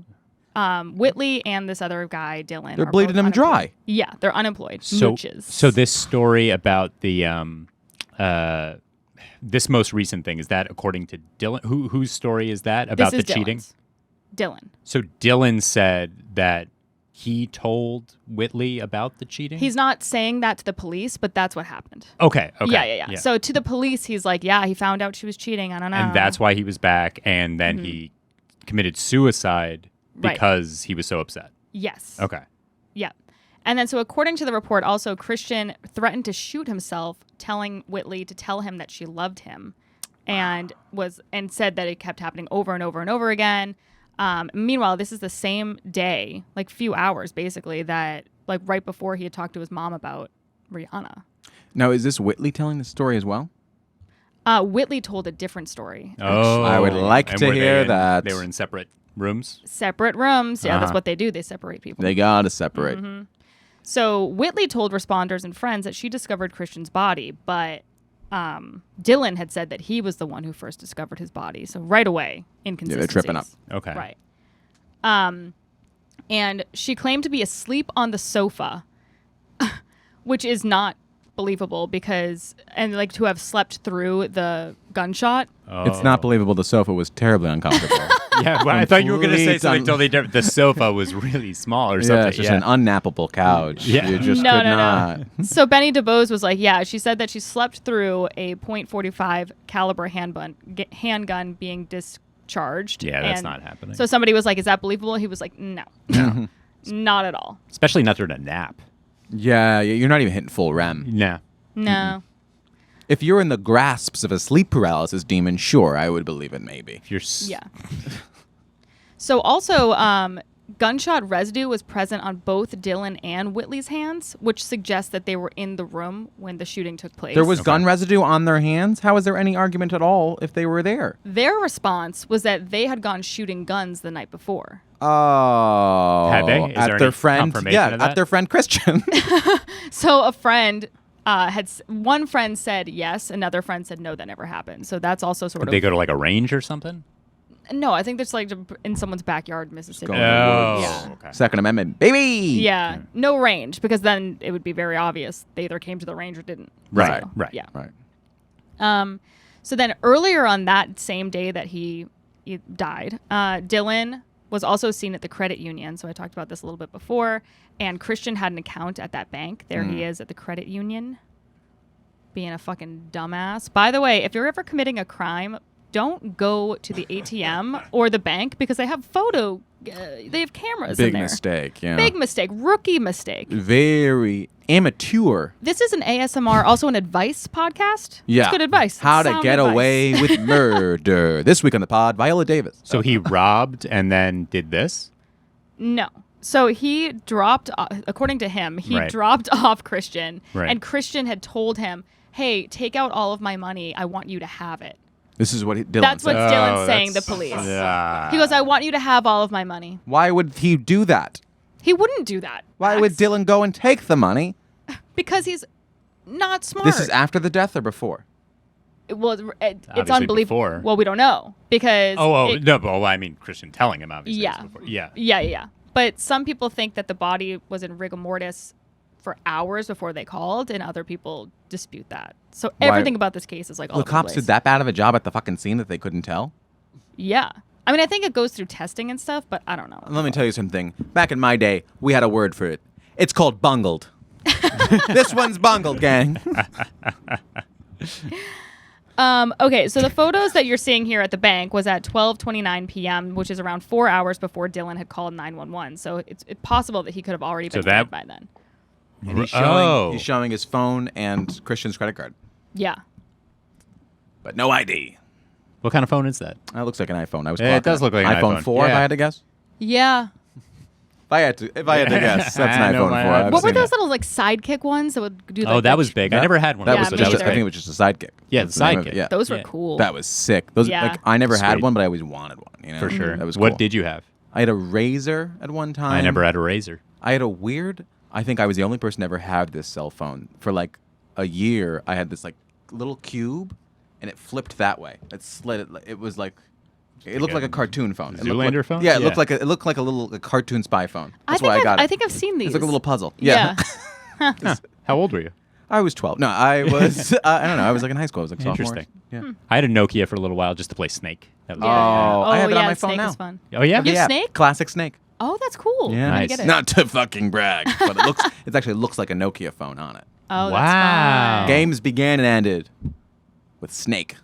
Whitley and this other guy, Dylan. They're are bleeding both him dry. unemployed. Yeah, they're unemployed. So, Mooches. so this story about the this most recent thing, is that according to Dylan? Whose story is that about This the is cheating? Dylan's. Dylan. So Dylan said that he told Whitley about the cheating? He's not saying that to the police, but that's what happened. Okay. Yeah. So to the police, he's like, yeah, he found out she was cheating. I don't know. And that's why he was back, and then he committed suicide Right. because he was so upset. Yes. Okay. Yeah. And then so according to the report, also Christian threatened to shoot himself, telling Whitley to tell him that she loved him, and said that it kept happening over and over and over again. Meanwhile, this is the same day, like few hours basically, that like right before he had talked to his mom about Rihanna. Now, is this Whitley telling the story as well? Whitley told a different story. Oh, I would like and to were they hear in- that. They were in separate rooms? Separate rooms. Yeah, that's Uh-huh. what they do. They separate people. They gotta separate. So Whitley told responders and friends that she discovered Christian's body, but Dylan had said that he was the one who first discovered his body. So right away, inconsistencies. tripping up. Okay. Right. And she claimed to be asleep on the sofa, which is not believable and like to have slept through the gunshot. It's not believable. The sofa was terribly uncomfortable. Yeah, well, I thought you were going to say Complete something totally different. The sofa was really small or something. Yeah, it's just an unnappable couch. Yeah. You just No, could no, no. not. So Benny DeBose was like, yeah, she said that she slept through a .45 caliber handgun being discharged. Yeah, that's And not happening. So somebody was like, is that believable? He was like, no, not at all. Especially not during a nap. Yeah, you're not even hitting full REM. Nah. No. If you're in the grasps of a sleep paralysis demon, sure, I would believe it maybe. If you're Yeah. So also, gunshot residue was present on both Dylan and Whitley's hands, which suggests that they were in the room when the shooting took place. There was gun residue on their hands? How is there any argument at all if they were there? Their response was that they had gone shooting guns the night before. Oh. Had they? Is there At their any friend, confirmation yeah, of at that? their friend Christian. So a friend one friend said yes, another friend said no, that never happened. So that's also sort Did of they go to like a range or something? No, I think that's like in someone's backyard, Mississippi. Going to the woods. Yeah. Okay. Second Amendment, baby. Yeah, no range, because then it would be very obvious they either came to the range or didn't. Right, So, right. Yeah. Right. So then earlier on that same day that he died, Dylan was also seen at the credit union. So I talked about this a little bit before. And Christian had an account at that bank. There he is at the credit union, being a fucking dumbass. By the way, if you're ever committing a crime, don't go to the ATM or the bank, because they have they have cameras in Big there. mistake, yeah. Big mistake. Rookie mistake. Very amateur. This is an ASMR, also an advice podcast. Yeah. It's good advice. How to Sound get advice. away with murder. This week on the pod, Viola Davis. So he robbed and then did this? No. So he dropped, according to him, he Right. dropped off Christian. Right. And Christian had told him, hey, take out all of my money. I want you to have it. This is what Dylan That's what said. Dylan's saying, the police. Yeah. He goes, I want you to have all of my money. Why would he do that? He wouldn't do that. Why Max, would Dylan go and take the money? Because he's not smart. This is after the death or before? Well, it's Obviously unbelievable. before. Well, we don't know, because No, but I mean, Christian telling him, obviously. Yeah. Before. Yeah. Yeah. But some people think that the body was in rigor mortis for hours before they called, and other people dispute that. So Why- everything about this case is like all The over cops place. did that bad of a job at the fucking scene that they couldn't tell? Yeah. I mean, I think it goes through testing and stuff, but I don't know. Let me tell you something. Back in my day, we had a word for it. It's called bungled. This one's bungled, gang. Okay, so the photos that you're seeing here at the bank was at 12:29 p.m., which is around 4 hours before Dylan had called 911. So it's possible that he could have already been dead by then. And he's showing his phone and Christian's credit card. Yeah. But no ID. What kind of phone is that? That looks like an iPhone. I was It does look like an iPhone. 4, if Yeah. I had to guess. Yeah. If I had to guess, that's an I know iPhone 4. my I've What were seen those it. little like sidekick ones that would do? Oh, Like, that was big. I never had one. That Yeah, was me just, neither. I think it was just a sidekick. Yeah, That's the the name of it, sidekick. Yeah. Those were Yeah. cool. That was sick. Those Yeah. like I never had Sweet. one, but I always wanted one. You know? For sure. That was cool. What did you have? I had a razor at one time. I never had a razor. I had a weird. I think I was the only person to ever have this cell phone for like a year. I had this like little cube, and it flipped that way. It slid. It was like. It looked like a cartoon phone. It looked Zoolander like, phone? Yeah, it Yeah. looked like a little cartoon spy phone. I That's think why I got it. I think I've seen these. It's like a little puzzle. Yeah. Yeah. How old were you? I was 12. No, I was. I don't know. I was like in high school. I was like sophomore. Interesting. Yeah. I had a Nokia for a little while just to play Snake. That was Oh, I have it on my phone Snake now. is fun. Oh, yeah? You have Yeah, Snake? Classic Snake. Oh, that's cool. Yeah. How'd you Nice. get it? Not to fucking brag, but it actually looks like a Nokia phone on it. Oh, Wow. that's fun. Games began and ended with Snake.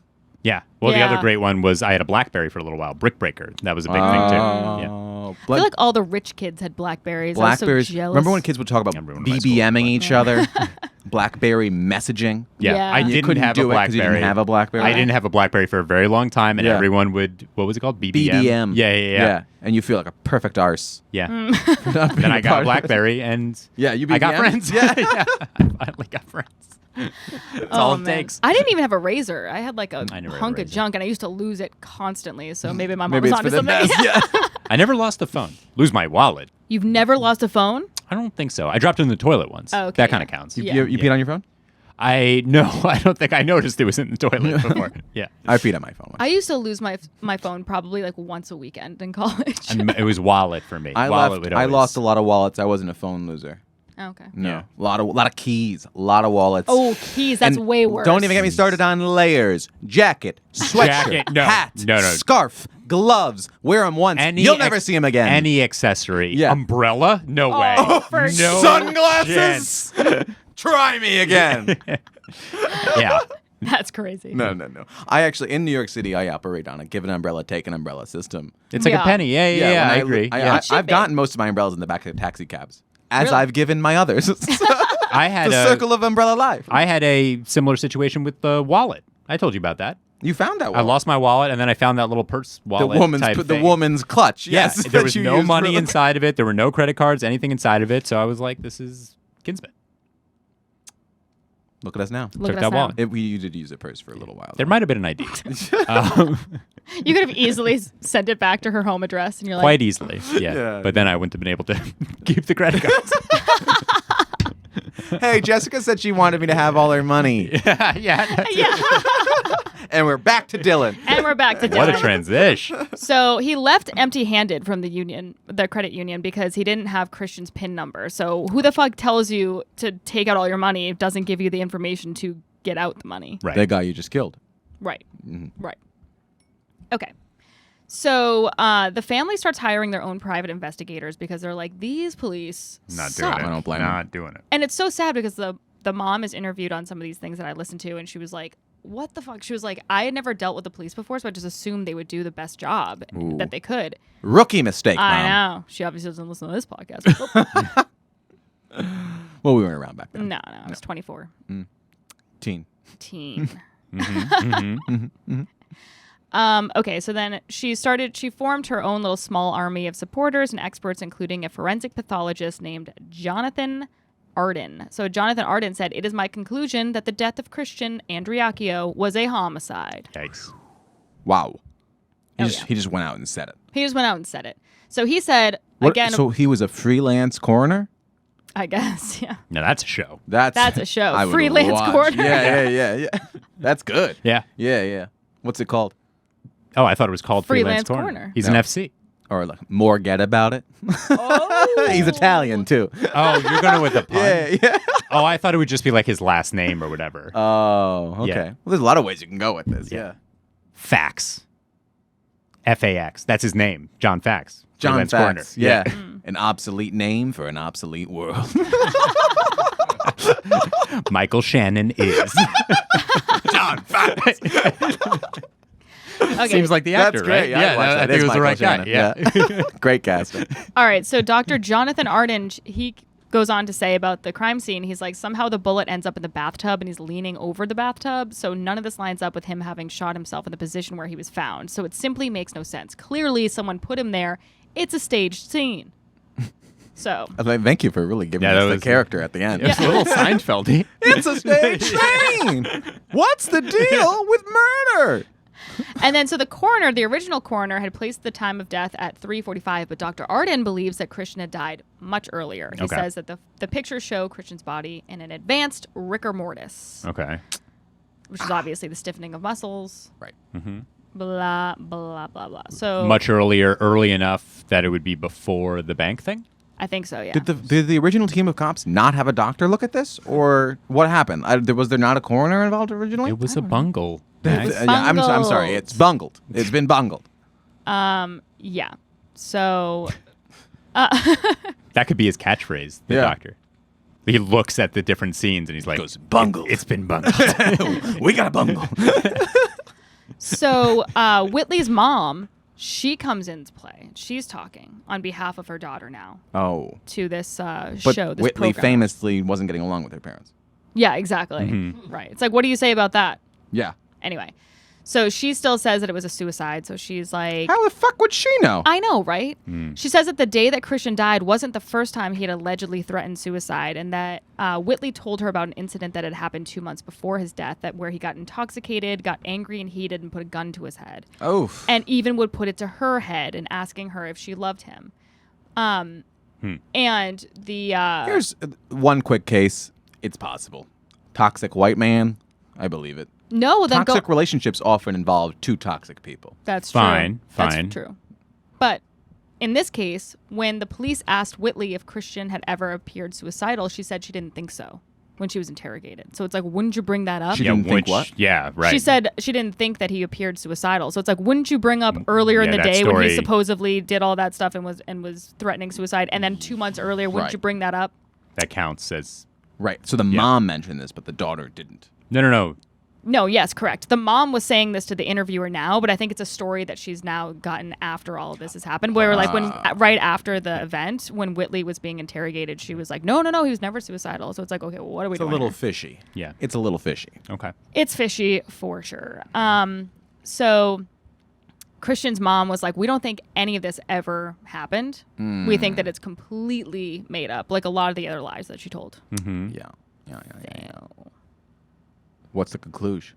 Yeah. Well, the Yeah. other great one was I had a BlackBerry for a little while. Brick Breaker. That was a big thing, too. Yeah. Oh, I feel like all the rich kids had Blackberries. I was Blackberries. so jealous. Remember when kids would talk about Everyone in my school BBMing each other? Blackberry messaging. Yeah. Yeah. I You didn't couldn't have do a it 'cause you BlackBerry. didn't have a BlackBerry? I didn't have a BlackBerry for a very long time, and Yeah. everyone would, what was it called? BBM? BBM. Yeah. And you feel like a perfect arse. Yeah. Mm. Then I got a BlackBerry, and Yeah, you I got BBM? friends. Yeah. I finally got friends. That's all it man. takes. I didn't even have a razor. I had like a I never had a hunk of razor. junk, and I used to lose it constantly. So maybe my mom Maybe was it's for onto the something. best. Yeah. I never lost a phone. Lose my wallet. You've never lost a phone? I don't think so. I dropped it in the toilet once. Oh, okay, That kind of yeah. counts. Yeah. You peed on your phone? No, I don't think I noticed it was in the toilet before. Yeah. I peed on my phone once. I used to lose my phone probably like once a weekend in college. And it was wallet for me. I wallet would always... lost a lot of wallets. I wasn't a phone loser. Okay. No. Yeah. A lot of keys, a lot of wallets. Oh, keys. That's And way worse. Don't even get me started on layers, jacket, sweatshirt, Jacket, no. hat, No. scarf, gloves. Wear them once. You'll never see them again. Any accessory. Yeah. Umbrella? No Oh, way. for no sure. Sunglasses. Try me again. Yeah. That's crazy. No. I actually, in New York City, I operate on a give an umbrella, take an umbrella system. It's like Yeah. a penny. Yeah, when I agree. Yeah. should I've be. gotten most of my umbrellas in the back of taxi cabs, as Really? I've given my others. I had the circle of umbrella life. I had a similar situation with the wallet. I told you about that. You found that one. I lost my wallet, and then I found that little purse the wallet woman's type the thing. woman's clutch. Yes, Yes, there that was you no used money for- inside of it. There were no credit cards, anything inside of it. So I was like, this is Kinsman. Look at us now. Look Took at that us now. wallet. You did use a purse for a little while. There might have been an ID. You could have easily sent it back to her home address, and you're like, Quite easily. Yeah. Yeah. But then I wouldn't have been able to keep the credit cards. Hey, Jessica said she wanted me to have all her money, yeah. That's yeah. and we're back to Dylan. And we're back to Dylan. What a transition. So he left empty-handed from the credit union, because he didn't have Christian's PIN number. So who the fuck tells you to take out all your money if doesn't give you the information to get out the money? Right. That guy you just killed. Right. Right. Okay. So the family starts hiring their own private investigators, because they're like, these police suck. I don't blame him. Not doing it. And it's so sad, because the mom is interviewed on some of these things that I listened to, and she was like, what the fuck? She was like, I had never dealt with the police before, so I just assumed they would do the best job Ooh. that they could. Rookie mistake, I Mom. know. She obviously doesn't listen to this podcast. Well, we weren't around back then. No, I was 24. Teen. Teen. Okay, so then she formed her own little small army of supporters and experts, including a forensic pathologist named Jonathan Arden. So Jonathan Arden said, "It is my conclusion that the death of Christian Andreacchio was a homicide." Yikes. Wow. He Oh, just yeah. he just went out and said it. He just went out and said it. So he said, What, again, so he was a freelance coroner? I guess, yeah. Now that's a show. That's a show. I would Freelance watch. coroner. Yeah. That's good. Yeah. Yeah. What's it called? Oh, I thought it was called Freelance Freelance Corner. He's No. an FC. Or like more get about it? Oh. He's Italian too. Oh, you're going with the pun? Yeah. Oh, I thought it would just be like his last name or whatever. Oh, okay. Yeah. Well, there's a lot of ways you can go with this. Yeah. Fax. F-A-X. That's his name. John Fax. John Freelance Fax. Corner. Yeah. An obsolete name for an obsolete world. Michael Shannon is. John Fax. Okay. Seems like the actor, That's great. right? Yeah, I watched that. I think It's it was the Michael right guy. Shannon. Yeah. Great casting. All right, so Dr. Jonathan Arden, he goes on to say about the crime scene, he's like, somehow the bullet ends up in the bathtub and he's leaning over the bathtub, so none of this lines up with him having shot himself in the position where he was found. So it simply makes no sense. Clearly, someone put him there. It's a staged scene. So. Thank you for really giving Yeah, us that the was- character at the end. It's a little Seinfeld-y. It's a stage scene. What's the deal with murder? And then, so the coroner, the original coroner, had placed the time of death at 3:45, but Dr. Arden believes that Christian had died much earlier. He Okay. says that the pictures show Christian's body in an advanced rigor mortis, Okay. which is obviously the stiffening of muscles, Right. blah, blah, blah, blah. So Much early enough that it would be before the bank thing? I think so, yeah. Did the original team of cops not have a doctor look at this, or what happened? Was there not a coroner involved originally? It was a bungle. was I'm sorry. It's bungled. It's been bungled. Yeah. So That could be his catchphrase, the Yeah. doctor. He looks at the different scenes and he's like, goes, "Bungled." It's been bungled. We got a bungle. So Whitley's mom, she comes into play. She's talking on behalf of her daughter now Oh, to this but show. This Whitley program. famously wasn't getting along with her parents. Yeah, exactly. Right. It's like, what do you say about that? Yeah. Anyway, so she still says that it was a suicide. So she's like, How the fuck would she know? I know, right? She says that the day that Christian died wasn't the first time he had allegedly threatened suicide, and that Whitley told her about an incident that had happened 2 months before his death, that where he got intoxicated, got angry and heated, and put a gun to his head, Oof. and even would put it to her head and asking her if she loved him. And the Here's one quick case. It's possible. Toxic white man. I believe it. no, then Toxic go. relationships often involve two toxic people. That's Fine, true. That's fine. true. But in this case, when the police asked Whitley if Christian had ever appeared suicidal, she said she didn't think so when she was interrogated. So it's like, wouldn't you bring that up? She didn't think what? Yeah, right. She said she didn't think that he appeared suicidal. So it's like, wouldn't you bring up earlier in yeah, the that day when he story- supposedly did all that stuff and was threatening suicide, and then 2 months earlier, wouldn't Right. you bring that up? that counts as... Right. So the mom mentioned this, but the daughter didn't. No. No, yes, correct. The mom was saying this to the interviewer now, but I think it's a story that she's now gotten after all of this has happened. Where like when right after the event, when Whitley was being interrogated, she was like, "No, he was never suicidal." So it's like, okay, well, what are we It's a doing? little here? fishy. Yeah. It's a little fishy. Okay. It's fishy for sure. So Christian's mom was like, "We don't think any of this ever happened. We think that it's completely made up, like a lot of the other lies that she told." Yeah. What's the conclusion?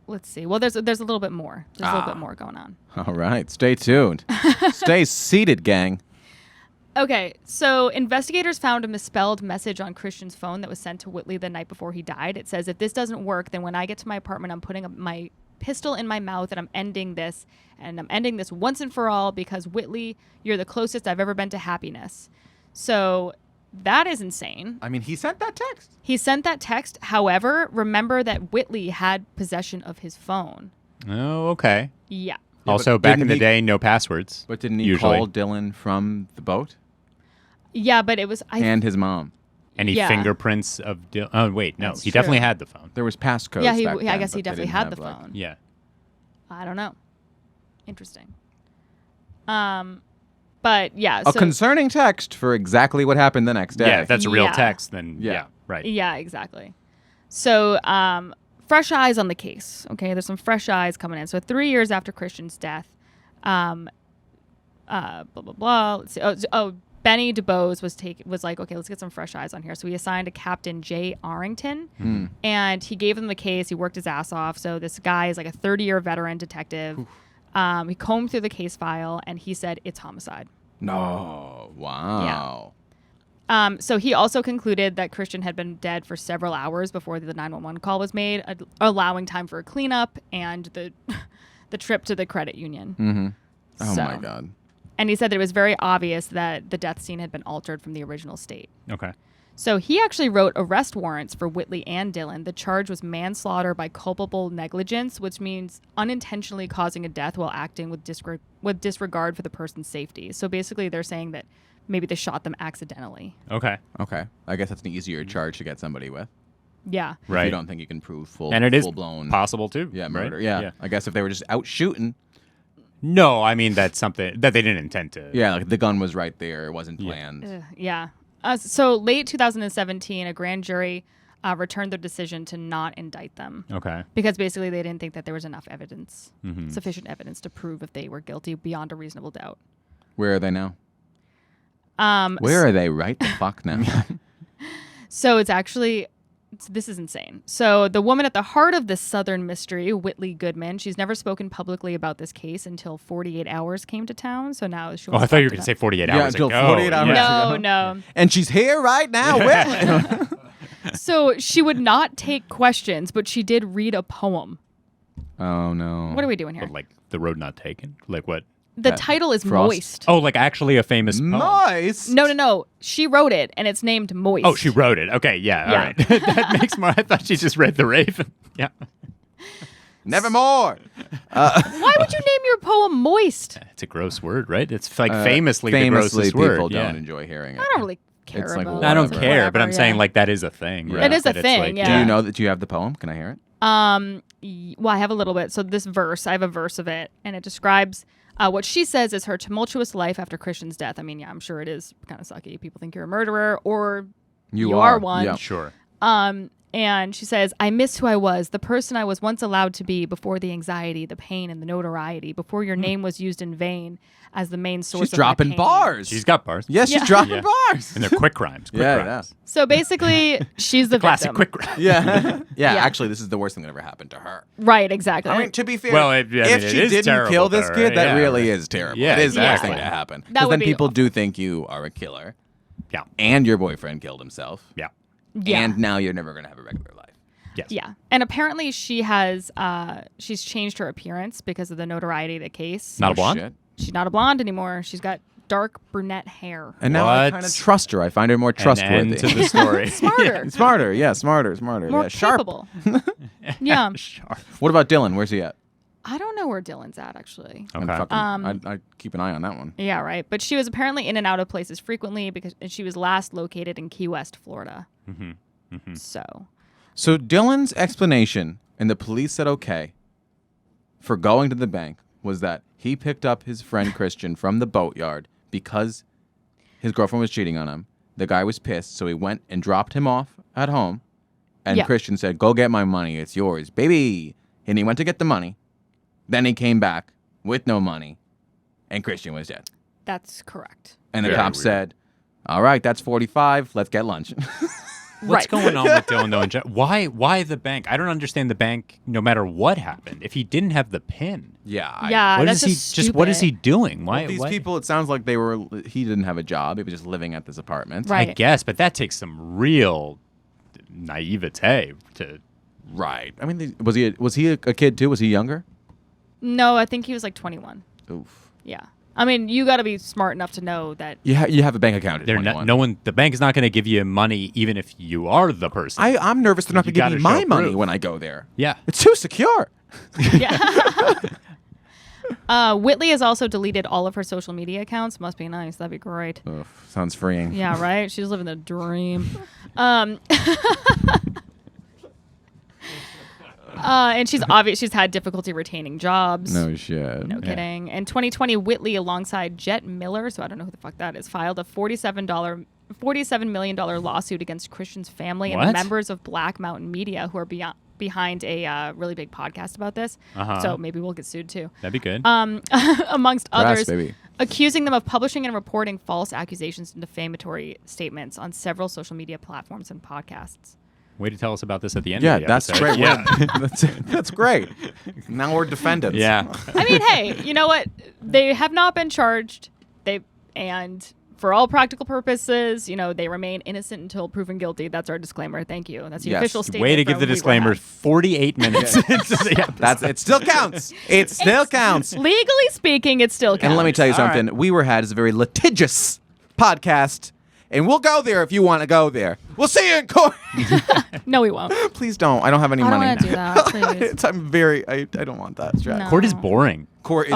Let's see. Well, there's a little bit more. There's a little bit more going on. All right. Stay tuned. Stay seated, gang. Okay, so investigators found a misspelled message on Christian's phone that was sent to Whitley the night before he died. It says, "If this doesn't work, then when I get to my apartment, I'm putting my pistol in my mouth and I'm ending this. And I'm ending this once and for all because, Whitley, you're the closest I've ever been to happiness." So that is insane. I mean, he sent that text. He sent that text. However, remember that Whitley had possession of his phone. Oh, okay. Yeah. Also, but back didn't in the he- day, no passwords. But didn't he usually. call Dylan from the boat Yeah, but it was... and his mom? Any Yeah. fingerprints of... Oh, wait, no. That's he definitely true. had the phone. There was passcodes. yeah, back I then, guess he but they definitely didn't had have, the like- phone. Yeah. I don't know. Interesting. But yeah, A so concerning text for exactly what happened the next day. Yeah, if that's a real Yeah. text, then Yeah. yeah, right. yeah, exactly. So fresh eyes on the case. Okay, there's some fresh eyes coming in. So 3 years after Christian's death, blah blah blah. Let's see. Benny DuBose was like, okay, let's get some fresh eyes on here. So he assigned a Captain Jay Arrington, and he gave him the case. He worked his ass off. So this guy is like a 30-year veteran detective. He combed through the case file, and he said it's homicide. No. Wow. So he also concluded that Christian had been dead for several hours before the 911 call was made, allowing time for a cleanup and the the trip to the credit union. Mm-hmm. Oh, So- my God. And he said that it was very obvious that the death scene had been altered from the original state. Okay. So he actually wrote arrest warrants for Whitley and Dylan. The charge was manslaughter by culpable negligence, which means unintentionally causing a death while acting with disregard for the person's safety. So basically they're saying that maybe they shot them accidentally. Okay. Okay. I guess that's an easier charge to get somebody with. Yeah. If Right. you don't think you can prove full And it is full blown possible too. yeah right? murder. Yeah. I guess if they were just out shooting, No, I mean that's something that they didn't intend to. yeah, like the gun was right there. It wasn't planned. Yeah. So late 2017, a grand jury returned their decision to not indict them. Okay. Because basically they didn't think that there was enough evidence, Mm-hmm. sufficient evidence to prove if they were guilty beyond a reasonable doubt. Where are they now? Where are they right the fuck now? So it's actually, this is insane. So the woman at the heart of this Southern mystery, Whitley Goodman, she's never spoken publicly about this case until 48 Hours came to town. So now she Oh, I wants thought to you were talk going to to say 48 Yeah, hours until ago. 48 hours Yeah. ago. No. And she's here right now. Whitley. So she would not take questions, but she did read a poem. Oh no. What are we doing here? But, like the road not taken? Like what? The title is Frost. Moist. Oh, like actually a famous poem. Nice. No. She wrote it, and it's named Moist. Oh, she wrote it. Okay, yeah, all right. That makes more. I thought she just read The Raven. Yeah. Nevermore. Why would you name your poem Moist? It's a gross word, right? It's like famously the famously grossest people word. don't yeah. enjoy hearing it. I don't really care It's like about whatever. I don't care, but I'm Whatever, saying yeah. like that is a thing. Yeah. Right? It is a That it's thing, like, yeah. Do you know that you have the poem? Can I hear it? Well, I have a little bit. So this verse, I have a verse of it, and it describes what she says is her tumultuous life after Christian's death. I mean, yeah, I'm sure it is kind of sucky. People think you're a murderer, or you are one. Yeah. Sure. And she says, I miss who I was, the person I was once allowed to be before the anxiety, the pain, and the notoriety, before your name was used in vain as the main source She's of my dropping pain. bars. She's got bars. Yes, she's Yeah. dropping Yeah. bars. And they're quick rhymes. Quick Yeah, rhymes. So basically, she's the Classic victim. quick rhymes. Yeah. Yeah. Actually, this is the worst thing that ever happened to her. Right, exactly. I mean, to be fair, Well, I mean, if it she is didn't terrible kill to this her, kid, that yeah. really is terrible. Yeah, it is the worst exactly. thing to happen. That Because would then be people awful. do think you are a killer, Yeah. and your boyfriend killed himself, Yeah. Yeah. and now you're never going to have a regular life. Yes. Yeah. And apparently she has, she's changed her appearance because of the notoriety of the case. Not a blonde? Shit. She's not a blonde anymore. She's got dark brunette hair. And now I What? kind of trust her. I find her more An trustworthy. end to the story. Smarter. Smarter, yeah, smarter. More yeah, sharp. capable. Yeah. Sharp. What about Dylan? Where's he at? I don't know where Dylan's at, actually. I'm Okay. fucking, I'd keep an eye on that one. Yeah, right. But she was apparently in and out of places frequently because and she was last located in Key West, Florida. So, So Dylan's explanation, and the police said okay, for going to the bank was that he picked up his friend Christian from the boatyard because his girlfriend was cheating on him. The guy was pissed, so he went and dropped him off at home. And Yeah. Christian said, go get my money. It's yours, baby. And he went to get the money. Then he came back with no money, and Christian was dead. that's correct. And the Very cop weird. said, all right, that's 45. Let's get lunch. What's Right. going on with Dylan though? Why the bank? I don't understand the bank. No matter what happened, if he didn't have the pin, yeah. Yeah, what that's is he? What is he stupid. doing? Why? Well, these why- people, it sounds like he didn't have a job. He was just living at this apartment. Right. I guess, but that takes some real naivete to. Right. I mean, was he a kid too? Was he younger? No, I think he was like 21. Oof. Yeah. I mean, you got to be smart enough to know that. You have a bank account at They're 21. not, no one. The bank is not going to give you money, even if you are the person. I'm nervous they're not You going to give me gotta my show money proof. when I go there. yeah. It's too secure. Yeah. Whitley has also deleted all of her social media accounts. Must be nice. That'd be great. Oof, sounds freeing. Yeah, right? She's living the dream. And she's had difficulty retaining jobs. No shit. No kidding. In 2020, Whitley, alongside Jet Miller, so I don't know who the fuck that is, filed a $47 million lawsuit against Christian's family and What? members of Black Mountain Media, who are behind a really big podcast about this. Uh-huh. So maybe we'll get sued too. That'd be good. Amongst Brass, others, baby. accusing them of publishing and reporting false accusations and defamatory statements on several social media platforms and podcasts. Way to tell us about this at the end. Yeah, of the that's episode. great. Yeah. That's great. Now we're defendants. Yeah. I mean, hey, you know what? They have not been charged. And for all practical purposes, they remain innocent until proven guilty. That's our disclaimer. Thank you. That's the Yes. official statement. Way to from give the We Were disclaimer. Had. 48 minutes into the episode. It still counts. It still counts. Legally speaking, it still counts. And let me tell you All something. We Were Had is a very litigious podcast, and we'll go there if you want to go there. We'll see you in court. No, we won't. Please don't. I don't have any I don't money. want to do that, please. I don't want that stress. No. Court is boring. Court is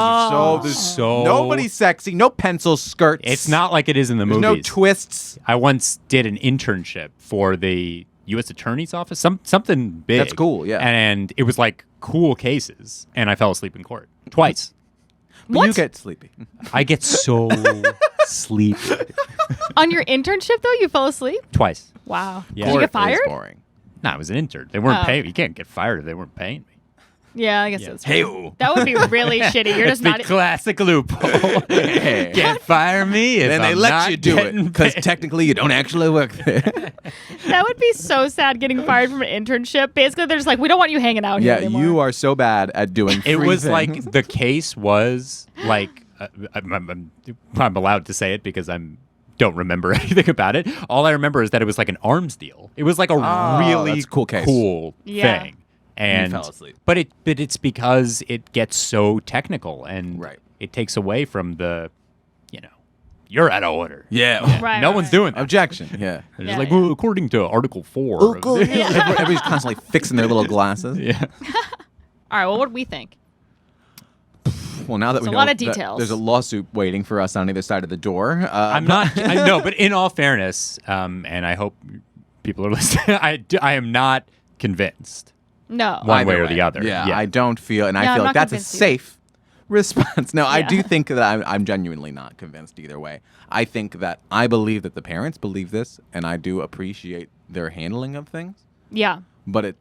there's So nobody's sexy, no pencil skirts. It's not like it is in the There's movies. no twists. I once did an internship for the U.S. Attorney's Office, something big. That's cool, yeah. And it was like cool cases, and I fell asleep in court twice. But you get sleepy. I get so sleepy. On your internship, though, you fell asleep? Twice. Wow. Yeah. Did you get Court is fired? boring. No, I was an intern. They weren't Oh. paying. You can't get fired if they weren't paying me. Yeah, I guess that's true. Hey-o. That would be really shitty. You're It's just the not. classic loophole. Can't fire me if Then they I'm let not you do it getting because paid. technically you don't actually work there. That would be so sad getting fired from an internship. Basically, they're just like, we don't want you hanging out here Yeah, anymore. you are so bad at doing. It free was things. like the case was like I'm allowed to say it because don't remember anything about it. All I remember is that it was like an arms deal. It was like a really that's a cool case. Yeah. thing. And fell asleep. But it's because it gets so technical and Right. it takes away from the, you're out of order. Yeah. Right, No right, one's right. doing that. Objection. Yeah. They're Yeah, just like, yeah. well, according to Article 4. of the-" Everybody's constantly fixing their little glasses. Yeah. All right, well, what do we think? Well, now that It's we a know lot of that details. there's a lawsuit waiting for us on either side of the door. I'm not. I know, but in all fairness, and I hope people are listening, I am not convinced No. one Either way or the other. Yeah, I don't feel, and Yeah, I I'm feel not like that's a convinced either. safe response. No, I Yeah. do think that I'm genuinely not convinced either way. I think that I believe that the parents believe this, and I do appreciate their handling of things. Yeah. But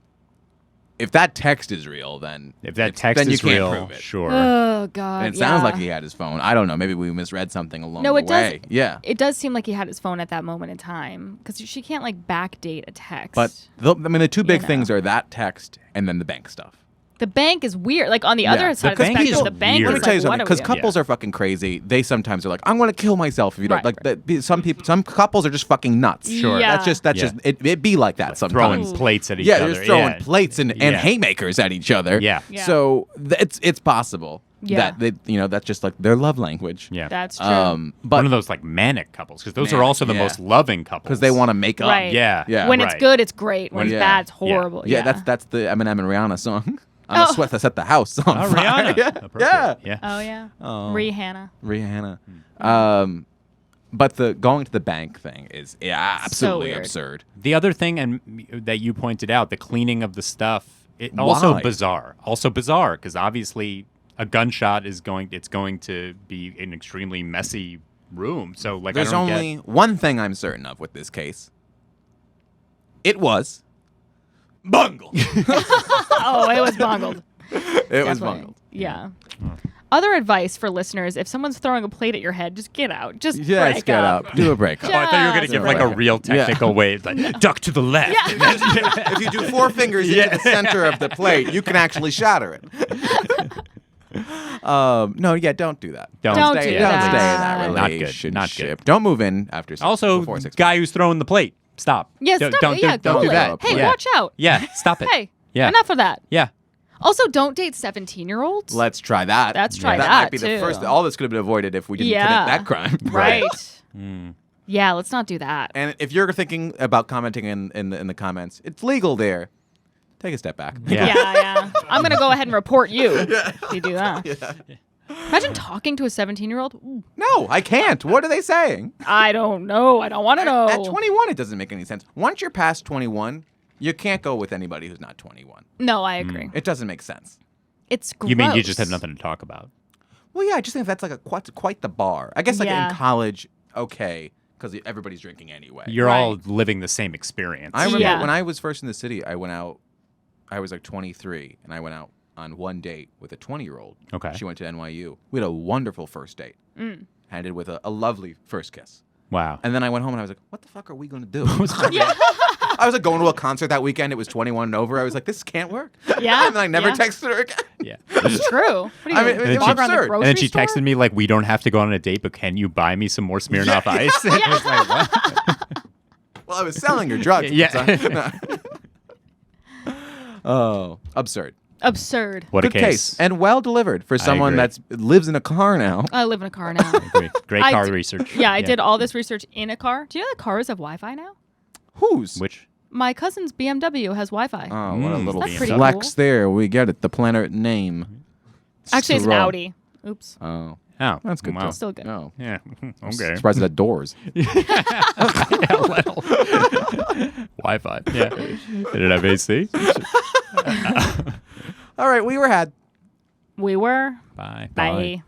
if that text is real, then If that it's- text then you is can't real, prove it. sure. Oh, God. And it sounds yeah. like he had his phone. I don't know. Maybe we misread something along No, the it does. way. Yeah. It does seem like he had his phone at that moment in time because she can't like backdate a text. But the two big know. things are that text and then the bank stuff. the bank is weird. Like on the Yeah. other side of the bank spectrum, is the bank weird. Let me was tell you like, something, what because are we doing? couples are fucking crazy. They sometimes are like, "I'm going to kill myself if you don't." Right, Like some couples are just fucking nuts. Sure. Yeah. That's Yeah. just it be like that Throwing sometimes. plates at each Yeah, other. they're just throwing Yeah. plates and Yeah. haymakers at each other. Yeah. Yeah. So it's possible Yeah. that that's just like their love language. Yeah. That's true. But one of those like manic couples because those are Manic, also the yeah. most loving couples because they want to make up. Right. Yeah. Yeah. when right. it's good, it's great. When it's Yeah. bad, it's Yeah. horrible. Yeah, that's the Eminem and Rihanna song. I'm Oh. a sweat that set the house on Oh, fire. Rihanna. Yeah. Appropriate. Yeah. Oh yeah. Oh. Rihanna. Rihanna. But the going to the bank thing is absolutely weird. absurd. The other thing and that you pointed out, the cleaning of the stuff, it also Why? bizarre. Also bizarre because obviously a gunshot is going to be an extremely messy room. So like There's I don't only one thing I'm certain of with this case. It was bungled. Oh, it was bungled. It was Definitely. bungled. Yeah. Other advice for listeners: if someone's throwing a plate at your head, just get out. Just Yes, break get up. up. Do a breakup. Oh, I thought you were going to Just give like a break up. real technical way, like duck to the left. If you do 4 fingers into the center of the plate, you can actually shatter it. No, yeah, don't do that. Don't Don't stay, do don't that. stay in that Not good. relationship. Not good. Don't move in after Also, before 6 guy who's throwing the plate, stop. Yeah, Don't- stop. don't yeah, don't cool do it. that. Hey, Yeah. watch out. Yeah, stop it. Hey, Yeah. enough of that. Yeah. Also, don't date 17-year-olds. Let's try that. Let's try that that, might be the too. first. All this could have been avoided if we didn't Yeah. commit that crime. Right. Hmm. Yeah, let's not do that. And if you're thinking about commenting in the comments, it's legal there. Take a step back. Yeah. Yeah. I'm gonna go ahead and report you if you do that. Imagine talking to a 17-year-old. Ooh, No, I can't. What are they saying? I don't know. I don't want to know. At 21, it doesn't make any sense. Once you're past 21, you can't go with anybody who's not 21. No, I agree. It doesn't make sense. It's gross. You mean you just had nothing to talk about? Well, yeah, I just think that's like quite the bar. I guess like Yeah. in college, okay, because everybody's drinking anyway. You're Right. all living the same experience. I remember Yeah. when I was first in the city, I went out. I was like 23, and I went out on one date with a 20-year-old. Okay. She went to NYU. We had a wonderful first date. Ended with a lovely first kiss. Wow. And then I went home and I was like, what the fuck are we going to do? I was like going to a concert that weekend. It was 21 and over. I was like, this can't work. Yeah, And then I never yeah. texted her again. Yeah. It's true. What are you I mean, gonna it was walk around the absurd. grocery And then she store? texted me like, "We don't have to go on a date, but can you buy me some more Smirnoff Ice?" And I was like, "What?" Well, I was selling her drugs. Yeah. Oh, absurd. Absurd. What Good a case. And well delivered for someone agree. that's lives in a car now. I live in a car now. Great I car d- research. Yeah, I did all this research in a car. Do you know that cars have Wi-Fi now? Whose? Which? My cousin's BMW has Wi-Fi. Oh, what a little That's pretty flex cool. there. We get it. The Planert name. Actually, it's an Stroll. Audi. Oops. Oh, Oh, that's good. Wow. too. Still good. No. Yeah. I'm Okay. surprised it had doors. Wi-Fi. Yeah. Did it have AC? All right, we were had. We were. Bye. Bye.